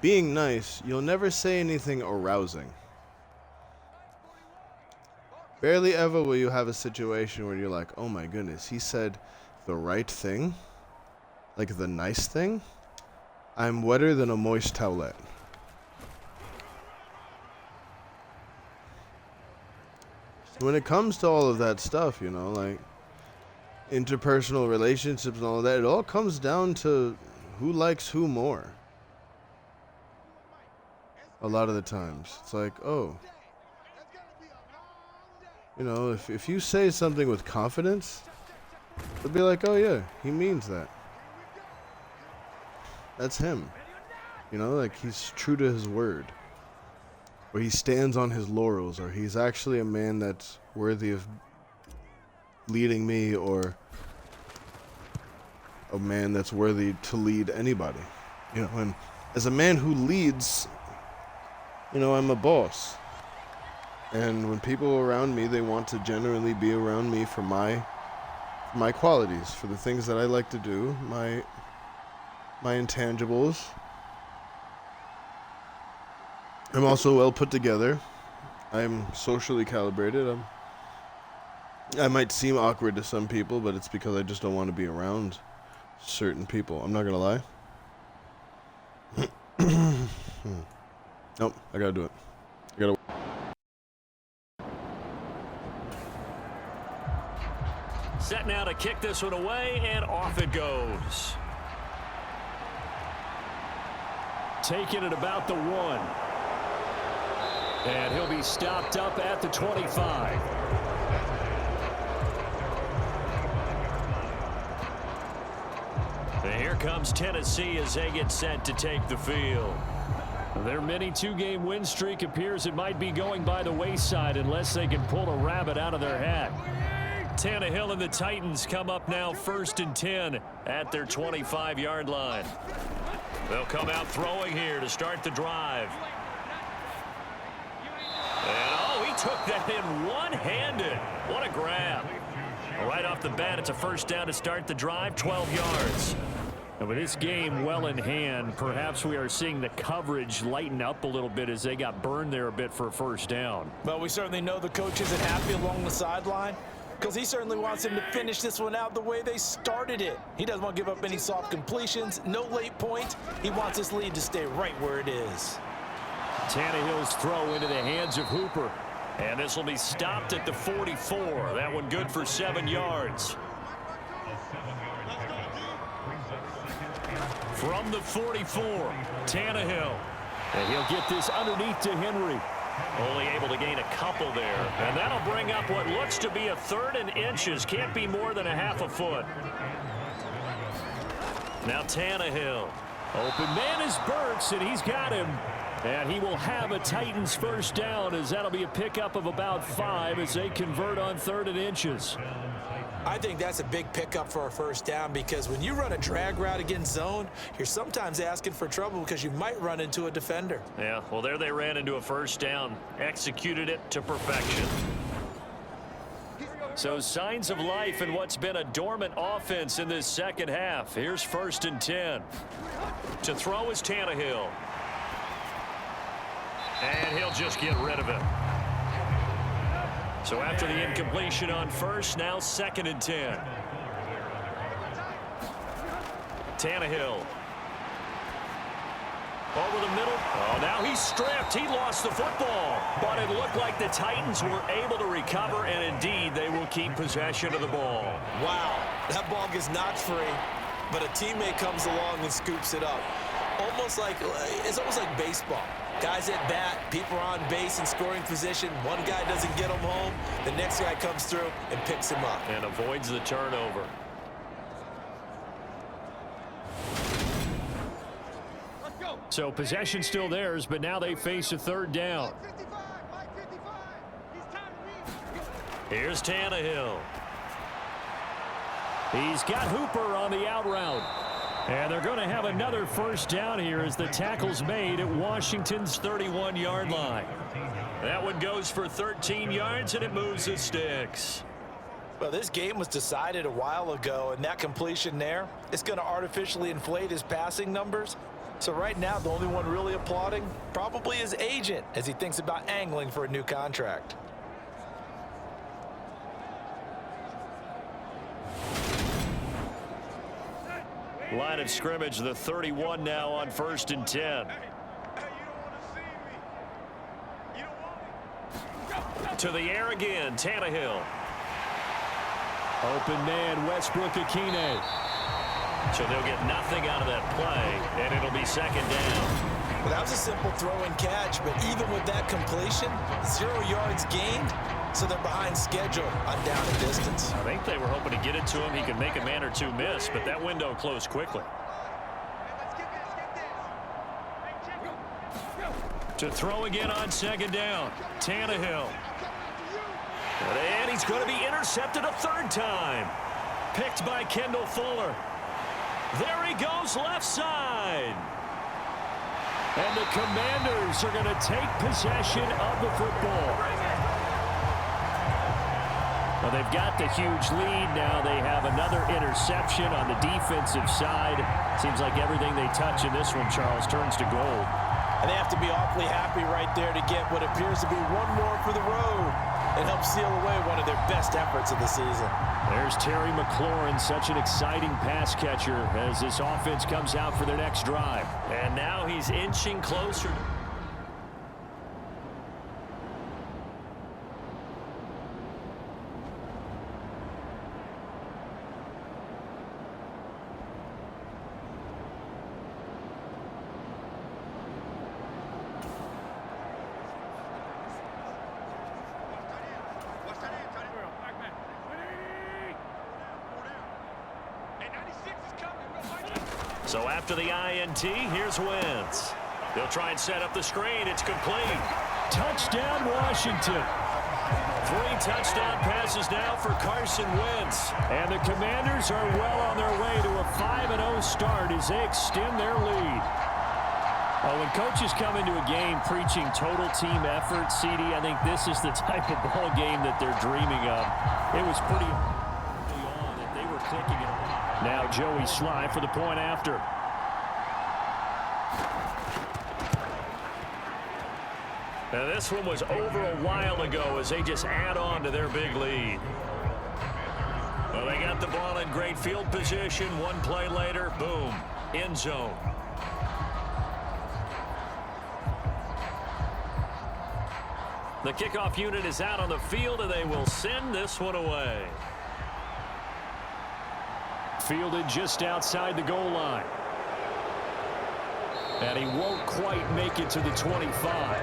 being nice, you'll never say anything arousing. Barely ever will you have a situation where you're like, oh my goodness, he said the right thing, like the nice thing. I'm wetter than a moist towelette. When it comes to all of that stuff, you know, like interpersonal relationships and all of that, it all comes down to who likes who more. A lot of the times. It's like, oh, you know, if you say something with confidence, they'll be like, oh yeah, he means that. That's him. You know, like he's true to his word. Or he stands on his laurels, or he's actually a man that's worthy of leading me, or a man that's worthy to lead anybody. You know, and as a man who leads, you know, I'm a boss. And when people around me, they want to generally be around me for my qualities, for the things that I like to do, my intangibles. I'm also well put together. I'm socially calibrated. I might seem awkward to some people, but it's because I just don't want to be around certain people. I'm not gonna lie. Nope, I gotta do it. I gotta. Set now to kick this one away, and off it goes. Taking it about the 1. And he'll be stopped up at the 25. And here comes Tennessee as they get set to take the field. Their mini 2-game win streak appears it might be going by the wayside unless they can pull a rabbit out of their hat. Tannehill and the Titans come up now 1st and 10 at their 25-yard line. They'll come out throwing here to start the drive. And oh, he took that in one-handed. What a grab. Right off the bat, it's a first down to start the drive, 12 yards. And with this game well in hand, perhaps we are seeing the coverage lighten up a little bit as they got burned there a bit for a first down. Well, we certainly know the coach isn't happy along the sideline because he certainly wants him to finish this one out the way they started it. He doesn't want to give up any soft completions, no late points. He wants this lead to stay right where it is. Tannehill's throw into the hands of Hooper. And this will be stopped at the 44. That one good for 7 yards. From the 44, Tannehill. And he'll get this underneath to Henry. Only able to gain a couple there. And that'll bring up what looks to be a 3rd and inches. Can't be more than a half a foot. Now Tannehill. Open man is Burks, and he's got him. And he will have a Titans first down as that'll be a pickup of about 5 as they convert on 3rd and inches. I think that's a big pickup for a first down because when you run a drag route against zone, you're sometimes asking for trouble because you might run into a defender. Yeah, well, there they ran into a first down. Executed it to perfection. So signs of life in what's been a dormant offense in this second half. Here's 1st and 10. To throw is Tannehill. And he'll just get rid of it. So after the incompletion on 1st, now 2nd and 10. Tannehill. Over the middle. Oh, now he's stripped. He lost the football. But it looked like the Titans were able to recover, and indeed they will keep possession of the ball. Wow, that ball gets knocked free, but a teammate comes along and scoops it up. It's almost like baseball. Guys at bat, people are on base in scoring position. One guy doesn't get him home. The next guy comes through and picks him up. And avoids the turnover. So possession still theirs, but now they face a 3rd down. Here's Tannehill. He's got Hooper on the out route. And they're going to have another first down here as the tackle's made at Washington's 31-yard line. That one goes for 13 yards, and it moves the sticks. Well, this game was decided a while ago, and that completion there is going to artificially inflate his passing numbers. So right now, the only one really applauding probably his agent as he thinks about angling for a new contract. Line of scrimmage, the 31 now on 1st and 10. To the air again, Tannehill. Open man, Westbrook-Akine. So they'll get nothing out of that play, and it'll be 2nd down. Well, that was a simple throw and catch, but even with that completion, 0 yards gained, so they're behind schedule on down and distance. I think they were hoping to get it to him. He could make a man or two miss, but that window closed quickly. To throw again on 2nd down, Tannehill. And he's going to be intercepted a 3rd time. Picked by Kendall Fuller. There he goes, left side. And the Commanders are going to take possession of the football. Well, they've got the huge lead. Now they have another interception on the defensive side. Seems like everything they touch in this one, Charles, turns to gold. And they have to be awfully happy right there to get what appears to be one more for the road. It helps seal away one of their best efforts of the season. There's Terry McLaurin, such an exciting pass catcher as this offense comes out for their next drive. And now he's inching closer. So after the INT, here's Wentz. They'll try and set up the screen. It's complete. Touchdown, Washington. 3 touchdown passes now for Carson Wentz. And the Commanders are well on their way to a 5-0 start as they extend their lead. Well, when coaches come into a game preaching total team effort, CD, I think this is the type of ball game that they're dreaming of. It was pretty early on that they were clicking it. Now Joey Sly for the point after. Now this one was over a while ago as they just add on to their big lead. Well, they got the ball in great field position. One play later, boom, end zone. The kickoff unit is out on the field, and they will send this one away. Fielded just outside the goal line. And he won't quite make it to the 25.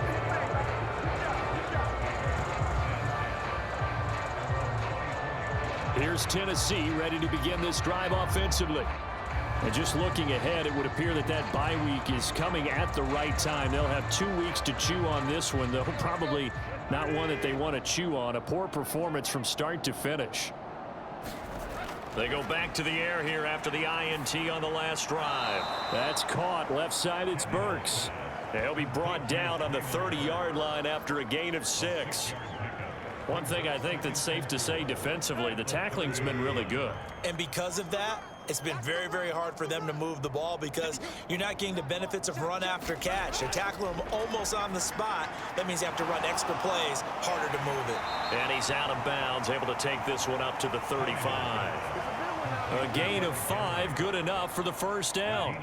Here's Tennessee ready to begin this drive offensively. And just looking ahead, it would appear that that bye week is coming at the right time. They'll have 2 weeks to chew on this one, though probably not one that they want to chew on. A poor performance from start to finish. They go back to the air here after the INT on the last drive. That's caught. Left side, it's Burks. He'll be brought down on the 30-yard line after a gain of 6. One thing I think that's safe to say defensively, the tackling's been really good. And because of that, it's been very, very hard for them to move the ball because you're not getting the benefits of run after catch. They're tackling them almost on the spot. That means you have to run extra plays, harder to move it. And he's out of bounds, able to take this one up to the 35. A gain of 5, good enough for the first down.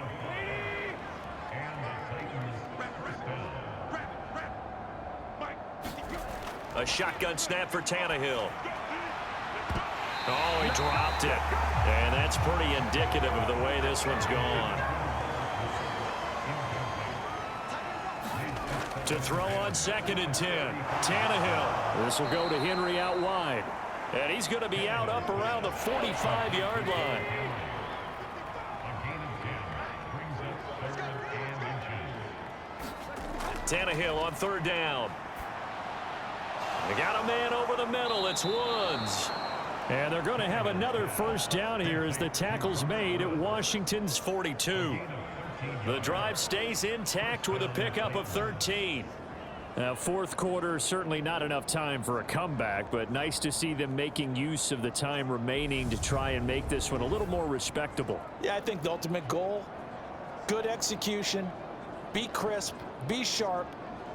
A shotgun snap for Tannehill. Oh, he dropped it. And that's pretty indicative of the way this one's gone. To throw on 2nd and 10. Tannehill. This will go to Henry out wide. And he's going to be out up around the 45-yard line. Tannehill on 3rd down. They got a man over the middle. It's Woods. And they're going to have another first down here as the tackle's made at Washington's 42. The drive stays intact with a pickup of 13. Now, fourth quarter, certainly not enough time for a comeback, but nice to see them making use of the time remaining to try and make this one a little more respectable. Yeah, I think the ultimate goal, good execution, be crisp, be sharp,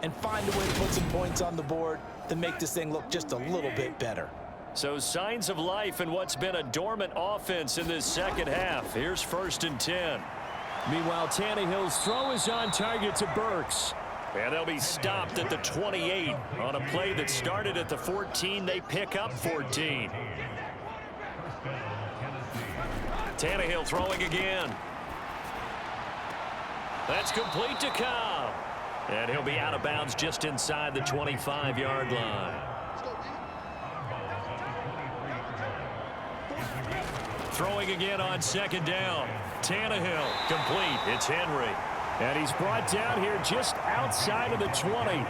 and find a way to put some points on the board to make this thing look just a little bit better. So signs of life in what's been a dormant offense in this second half. Here's 1st and 10. Meanwhile, Tannehill's throw is on target to Burks. And they'll be stopped at the 28. On a play that started at the 14, they pick up 14. Tannehill throwing again. That's complete to Cobb. And he'll be out of bounds just inside the 25-yard line. Throwing again on 2nd down. Tannehill complete. It's Henry. And he's brought down here just outside of the 20.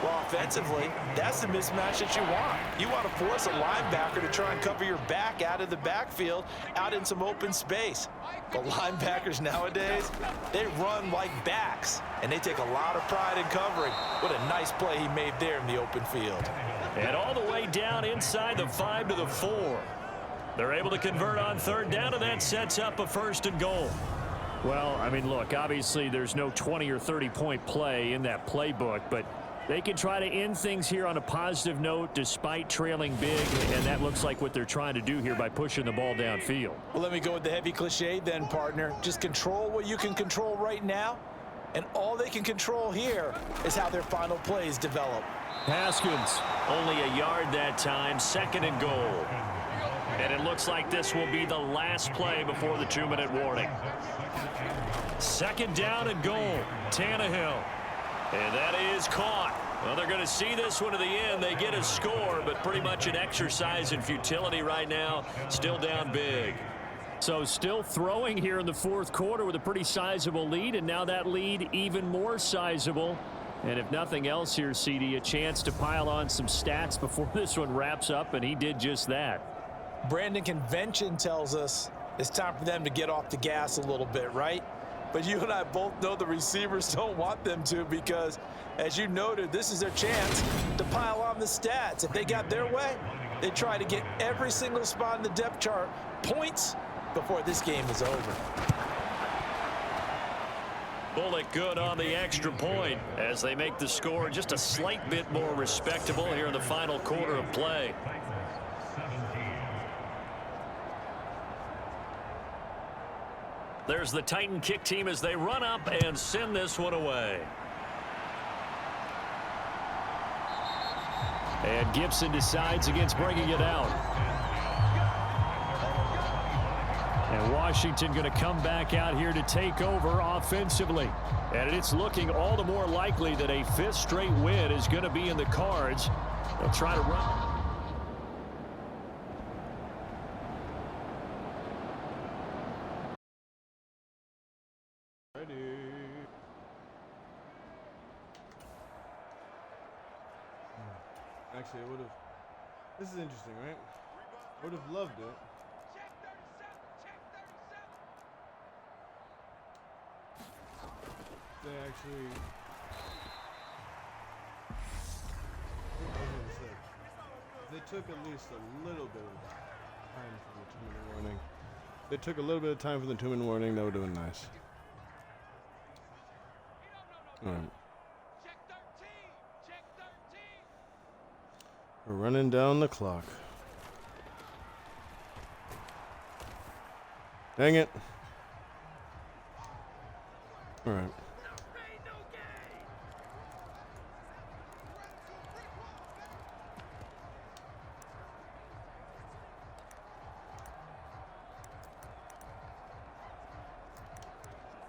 Well, offensively, that's the mismatch that you want. You want to force a linebacker to try and cover your back out of the backfield, out in some open space. But linebackers nowadays, they run like backs, and they take a lot of pride in covering. What a nice play he made there in the open field. And all the way down inside the 5 to the 4. They're able to convert on 3rd down, and that sets up a 1st and goal. Well, I mean, look, obviously there's no 20 or 30-point play in that playbook, but they can try to end things here on a positive note despite trailing big, and that looks like what they're trying to do here by pushing the ball downfield. Well, let me go with the heavy cliche then, partner. Just control what you can control right now, and all they can control here is how their final plays develop. Haskins, only a yard that time, 2nd and goal. And it looks like this will be the last play before the 2-minute warning. 2nd down and goal. Tannehill. And that is caught. Well, they're going to see this one to the end. They get a score, but pretty much an exercise in futility right now. Still down big. So still throwing here in the 4th quarter with a pretty sizable lead, and now that lead even more sizable. And if nothing else here, CD, a chance to pile on some stats before this one wraps up, and he did just that. Brandon, convention tells us it's time for them to get off the gas a little bit, right? But you and I both know the receivers don't want them to because, as you noted, this is their chance to pile on the stats. If they got their way, they try to get every single spot in the depth chart points before this game is over. Bullock good on the extra point as they make the score just a slight bit more respectable here in the final quarter of play. There's the Titan kick team as they run up and send this one away. And Gibson decides against bringing it out. And Washington going to come back out here to take over offensively. And it's looking all the more likely that a 5th straight win is going to be in the cards. They'll try to run. Actually, I would have. This is interesting, right? I would have loved it. They actually. If they took at least a little bit of time for the 2-minute warning. If they took a little bit of time for the 2-minute warning, that would have been nice. All right. We're running down the clock. Dang it. All right.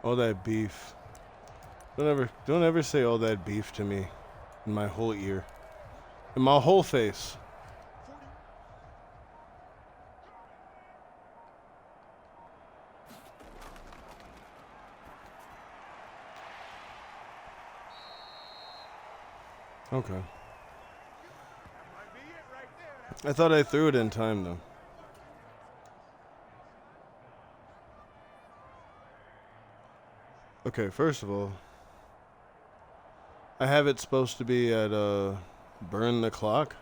All that beef. Don't ever say all that beef to me in my whole ear. In my whole face. Okay. I thought I threw it in time, though. Okay, first of all, I have it supposed to be at, burn the clock.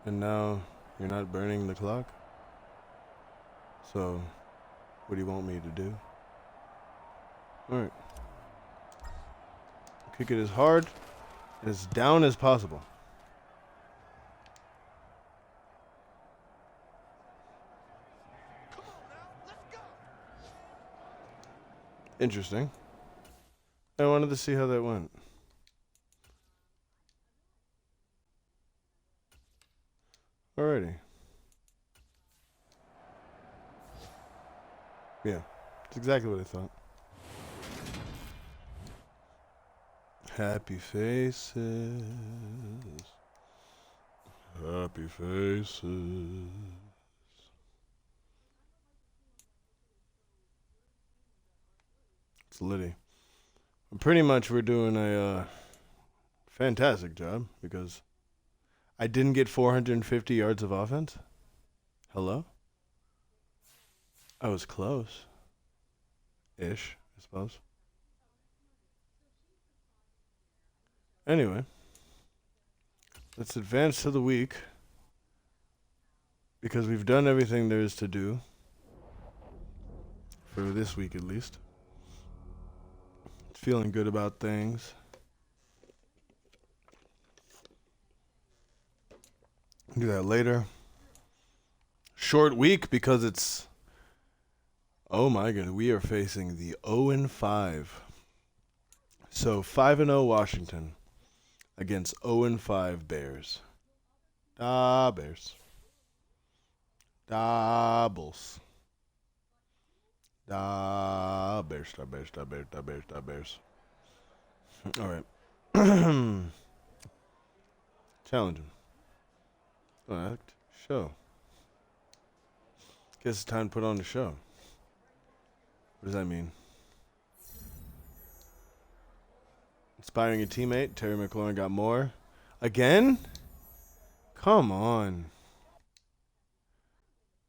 And now you're not burning the clock. So, what do you want me to do? Alright. Kick it as hard and as down as possible. Interesting. I wanted to see how that went. Alrighty. Yeah, that's exactly what I thought. Happy faces. Happy faces. It's Liddy. Pretty much we're doing a fantastic job because I didn't get 450 yards of offense. Hello? I was close. Ish, I suppose. Anyway, let's advance to the week because we've done everything there is to do for this week at least. Feeling good about things. Do that later. Short week because it's, oh my goodness, we are facing the 0-5. So 5-0 Washington against 0-5 Bears. Bears. Bulls. Bears. All right. Challenging. Act. Show. Guess it's time to put on the show. What does that mean? Inspiring a teammate. Terry McLaurin got more. Again? Come on.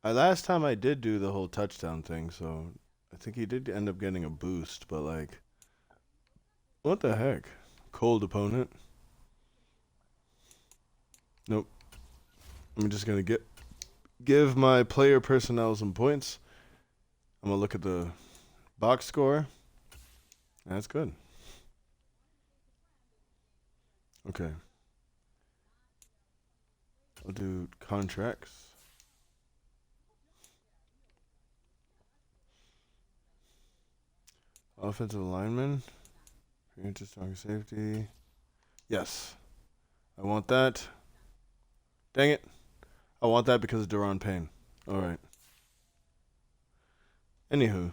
Last time I did do the whole touchdown thing, so I think he did end up getting a boost, but like, what the heck? Cold opponent. Nope. I'm just gonna give my player personnel some points. I'm gonna look at the box score. That's good. Okay. I'll do contracts. Offensive lineman. Free strong safety. Yes. I want that. Dang it. I want that because of Daron Payne. Alright. Anywho.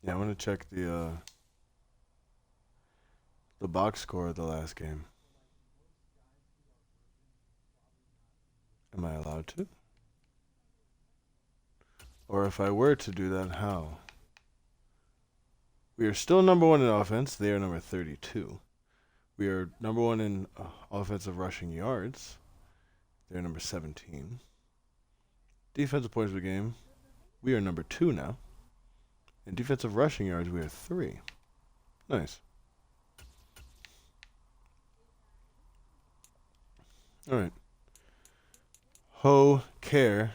Yeah, I want to check the box score of the last game. Am I allowed to? Or if I were to do that, how? We are still number one in offense. They are number 32. We are number one in offensive rushing yards. They're number 17. Defensive points per game. We are number 2 now. In defensive rushing yards, we are 3. Nice. All right. Ho care.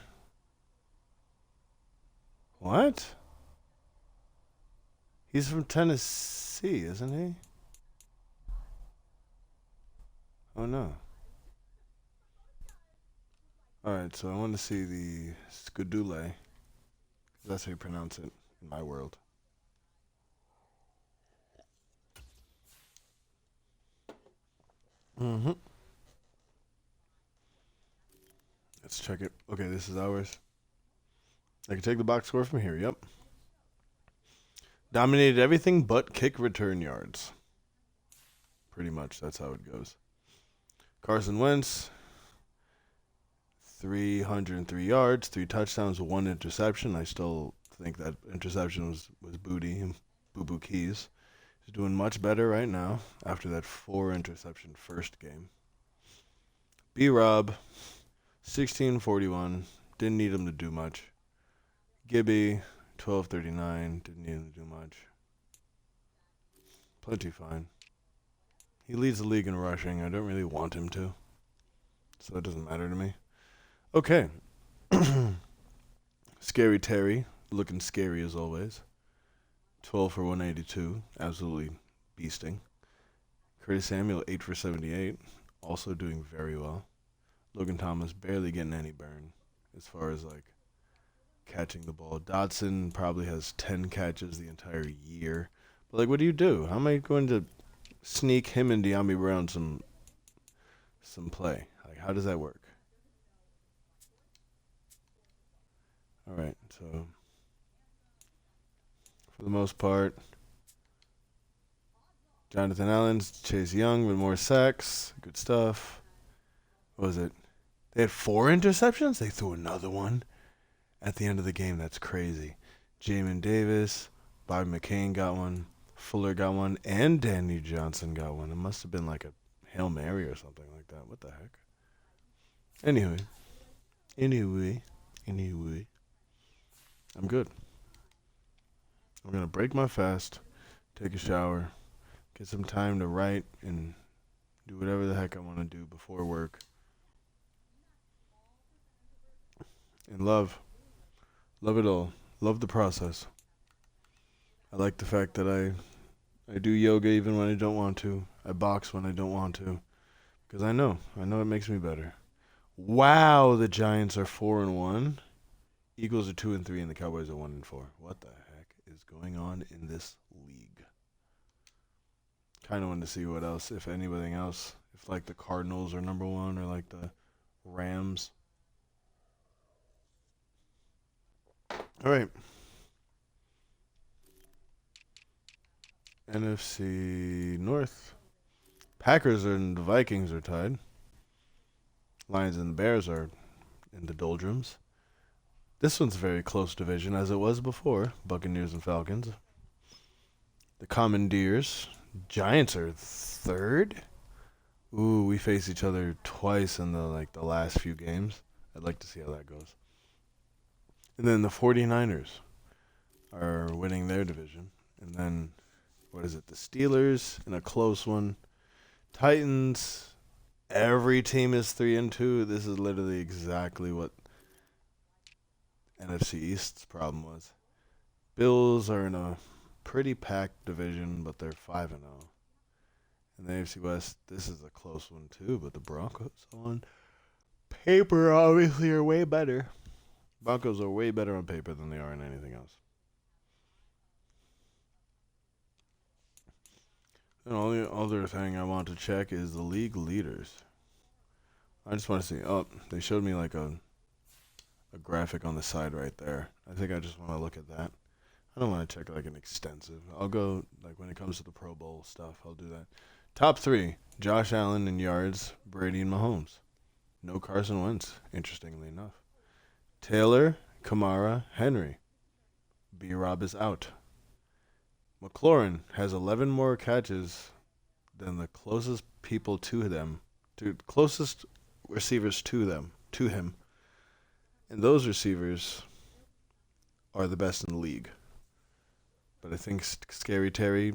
What? He's from Tennessee, isn't he? Oh no. Alright, so I want to see the Skudule. That's how you pronounce it in my world. Mm-hmm. Let's check it. Okay, this is ours. I can take the box score from here, yep. Dominated everything but kick return yards. Pretty much, that's how it goes. Carson Wentz, 303 yards, 3 touchdowns, 1 interception. I still think that interception was booty, boo-boo keys. He's doing much better right now after that 4-interception first game. B-Rob, 1641. Didn't need him to do much. Gibby, 1239. Didn't need him to do much. Plenty fine. He leads the league in rushing. I don't really want him to, so it doesn't matter to me. Okay. Scary Terry, looking scary as always. 12 for 182, absolutely beasting. Curtis Samuel, 8 for 78, also doing very well. Logan Thomas barely getting any burn as far as like catching the ball. Dotson probably has 10 catches the entire year. But like, what do you do? How am I going to sneak him and De'Ami Brown some play? Like, how does that work? All right, so for the most part, Jonathan Allen's Chase Young with more sacks. Good stuff. What was it? They had 4 interceptions? They threw another one at the end of the game. That's crazy. Jamin Davis, Bobby McCain got one. Fuller got one. And Danny Johnson got one. It must have been like a Hail Mary or something like that. What the heck? Anyway. I'm good. I'm going to break my fast, take a shower, get some time to write and do whatever the heck I want to do before work. And love it all. Love the process. I like the fact that I do yoga even when I don't want to. I box when I don't want to. Because I know it makes me better. Wow, the Giants are 4-1. Eagles are 2-3 and the Cowboys are 1-4. What the heck is going on in this league? Kind of wanted to see what else, if anything else, if like the Cardinals are number 1 or like the Rams. All right. NFC North. Packers and the Vikings are tied. Lions and the Bears are in the doldrums. This one's a very close division, as it was before. Buccaneers and Falcons. The Commandeers. Giants are 3rd. Ooh, we face each other twice in the last few games. I'd like to see how that goes. And then the 49ers are winning their division. And then, what is it? The Steelers in a close one. Titans. Every team is 3-2. This is literally exactly what NFC East's problem was. Bills are in a pretty packed division, but they're 5-0. And the AFC West, this is a close one too, but the Broncos on paper obviously are way better. Broncos are way better on paper than they are in anything else. And the only other thing I want to check is the league leaders. I just want to see. Oh, they showed me like a graphic on the side right there. I think I just want to look at that. I don't want to check like an extensive. I'll go like when it comes to the Pro Bowl stuff, I'll do that. Top 3, Josh Allen in yards, Brady and Mahomes. No Carson Wentz, interestingly enough. Taylor, Kamara, Henry. B-Rob is out. McLaurin has 11 more catches than the closest people to them, closest receivers to him. And those receivers are the best in the league. But I think Scary Terry,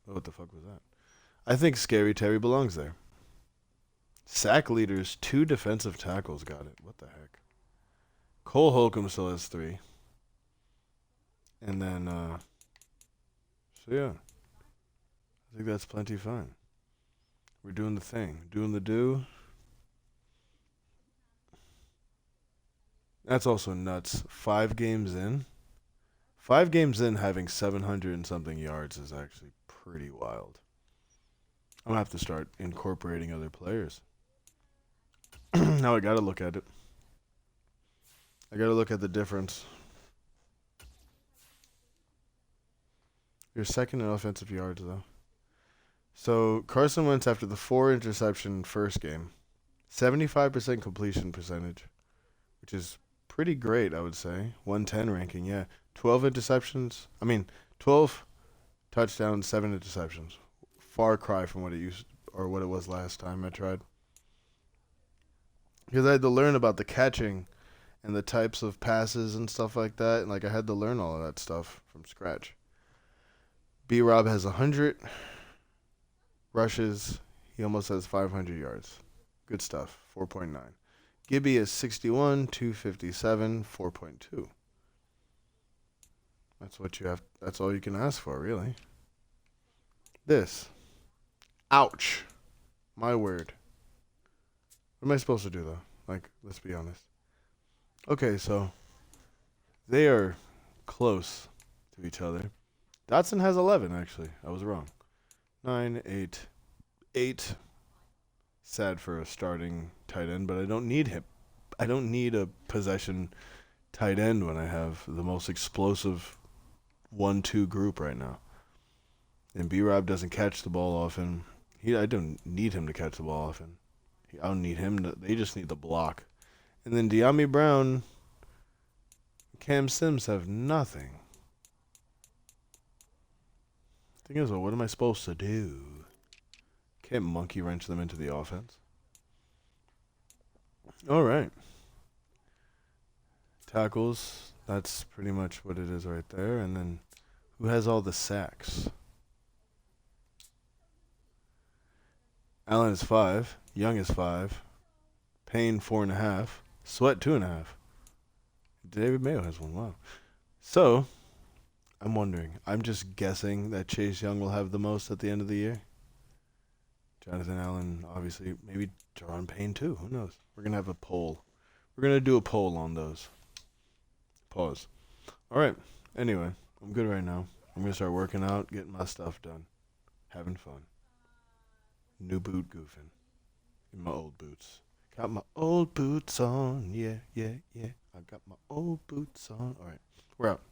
what the fuck was that? I think Scary Terry belongs there. Sack leaders, 2 defensive tackles got it. What the heck? Cole Holcomb still has 3. And then, so yeah. I think that's plenty fine. We're doing the thing. Doing the do. That's also nuts. 5 games in. 5 games in, having 700 and something yards is actually pretty wild. I'm going to have to start incorporating other players. Now I got to look at it. I got to look at the difference. You're second in offensive yards, though. So Carson Wentz, after the 4 interception first game, 75% completion percentage, which is pretty great, I would say. 110 ranking, yeah. 12 touchdowns, 7 interceptions. Far cry from what it used or what it was last time I tried. Because I had to learn about the catching and the types of passes and stuff like that. And like I had to learn all of that stuff from scratch. B-Rob has 100 rushes. He almost has 500 yards. Good stuff. 4.9. Gibby is 61, 257, 4.2. That's what you have. That's all you can ask for, really. This. Ouch. My word. What am I supposed to do, though? Like, let's be honest. Okay, so they are close to each other. Dotson has 11, actually. I was wrong. 9, 8, 8. Sad for a starting tight end, but I don't need him. I don't need a possession tight end when I have the most explosive 1-2 group right now. And B-Rob doesn't catch the ball often. I don't need him to catch the ball often. I don't need him to. They just need the block. And then De'Ami Brown, Cam Sims have nothing. Thing is, well, what am I supposed to do? Can't monkey wrench them into the offense. All right. Tackles, that's pretty much what it is right there. And then who has all the sacks? Allen is 5. Young is 5. Payne 4.5. Sweat 2.5. David Mayo has 1. Wow. So, I'm wondering. I'm just guessing that Chase Young will have the most at the end of the year. Jonathan Allen, obviously. Maybe Jaron Payne too. Who knows? We're going to have a poll. We're going to do a poll on those. Pause. All right. Anyway, I'm good right now. I'm going to start working out, getting my stuff done. Having fun. New boot goofing. In my old boots. Got my old boots on. Yeah, yeah, yeah. I got my old boots on. All right. We're out.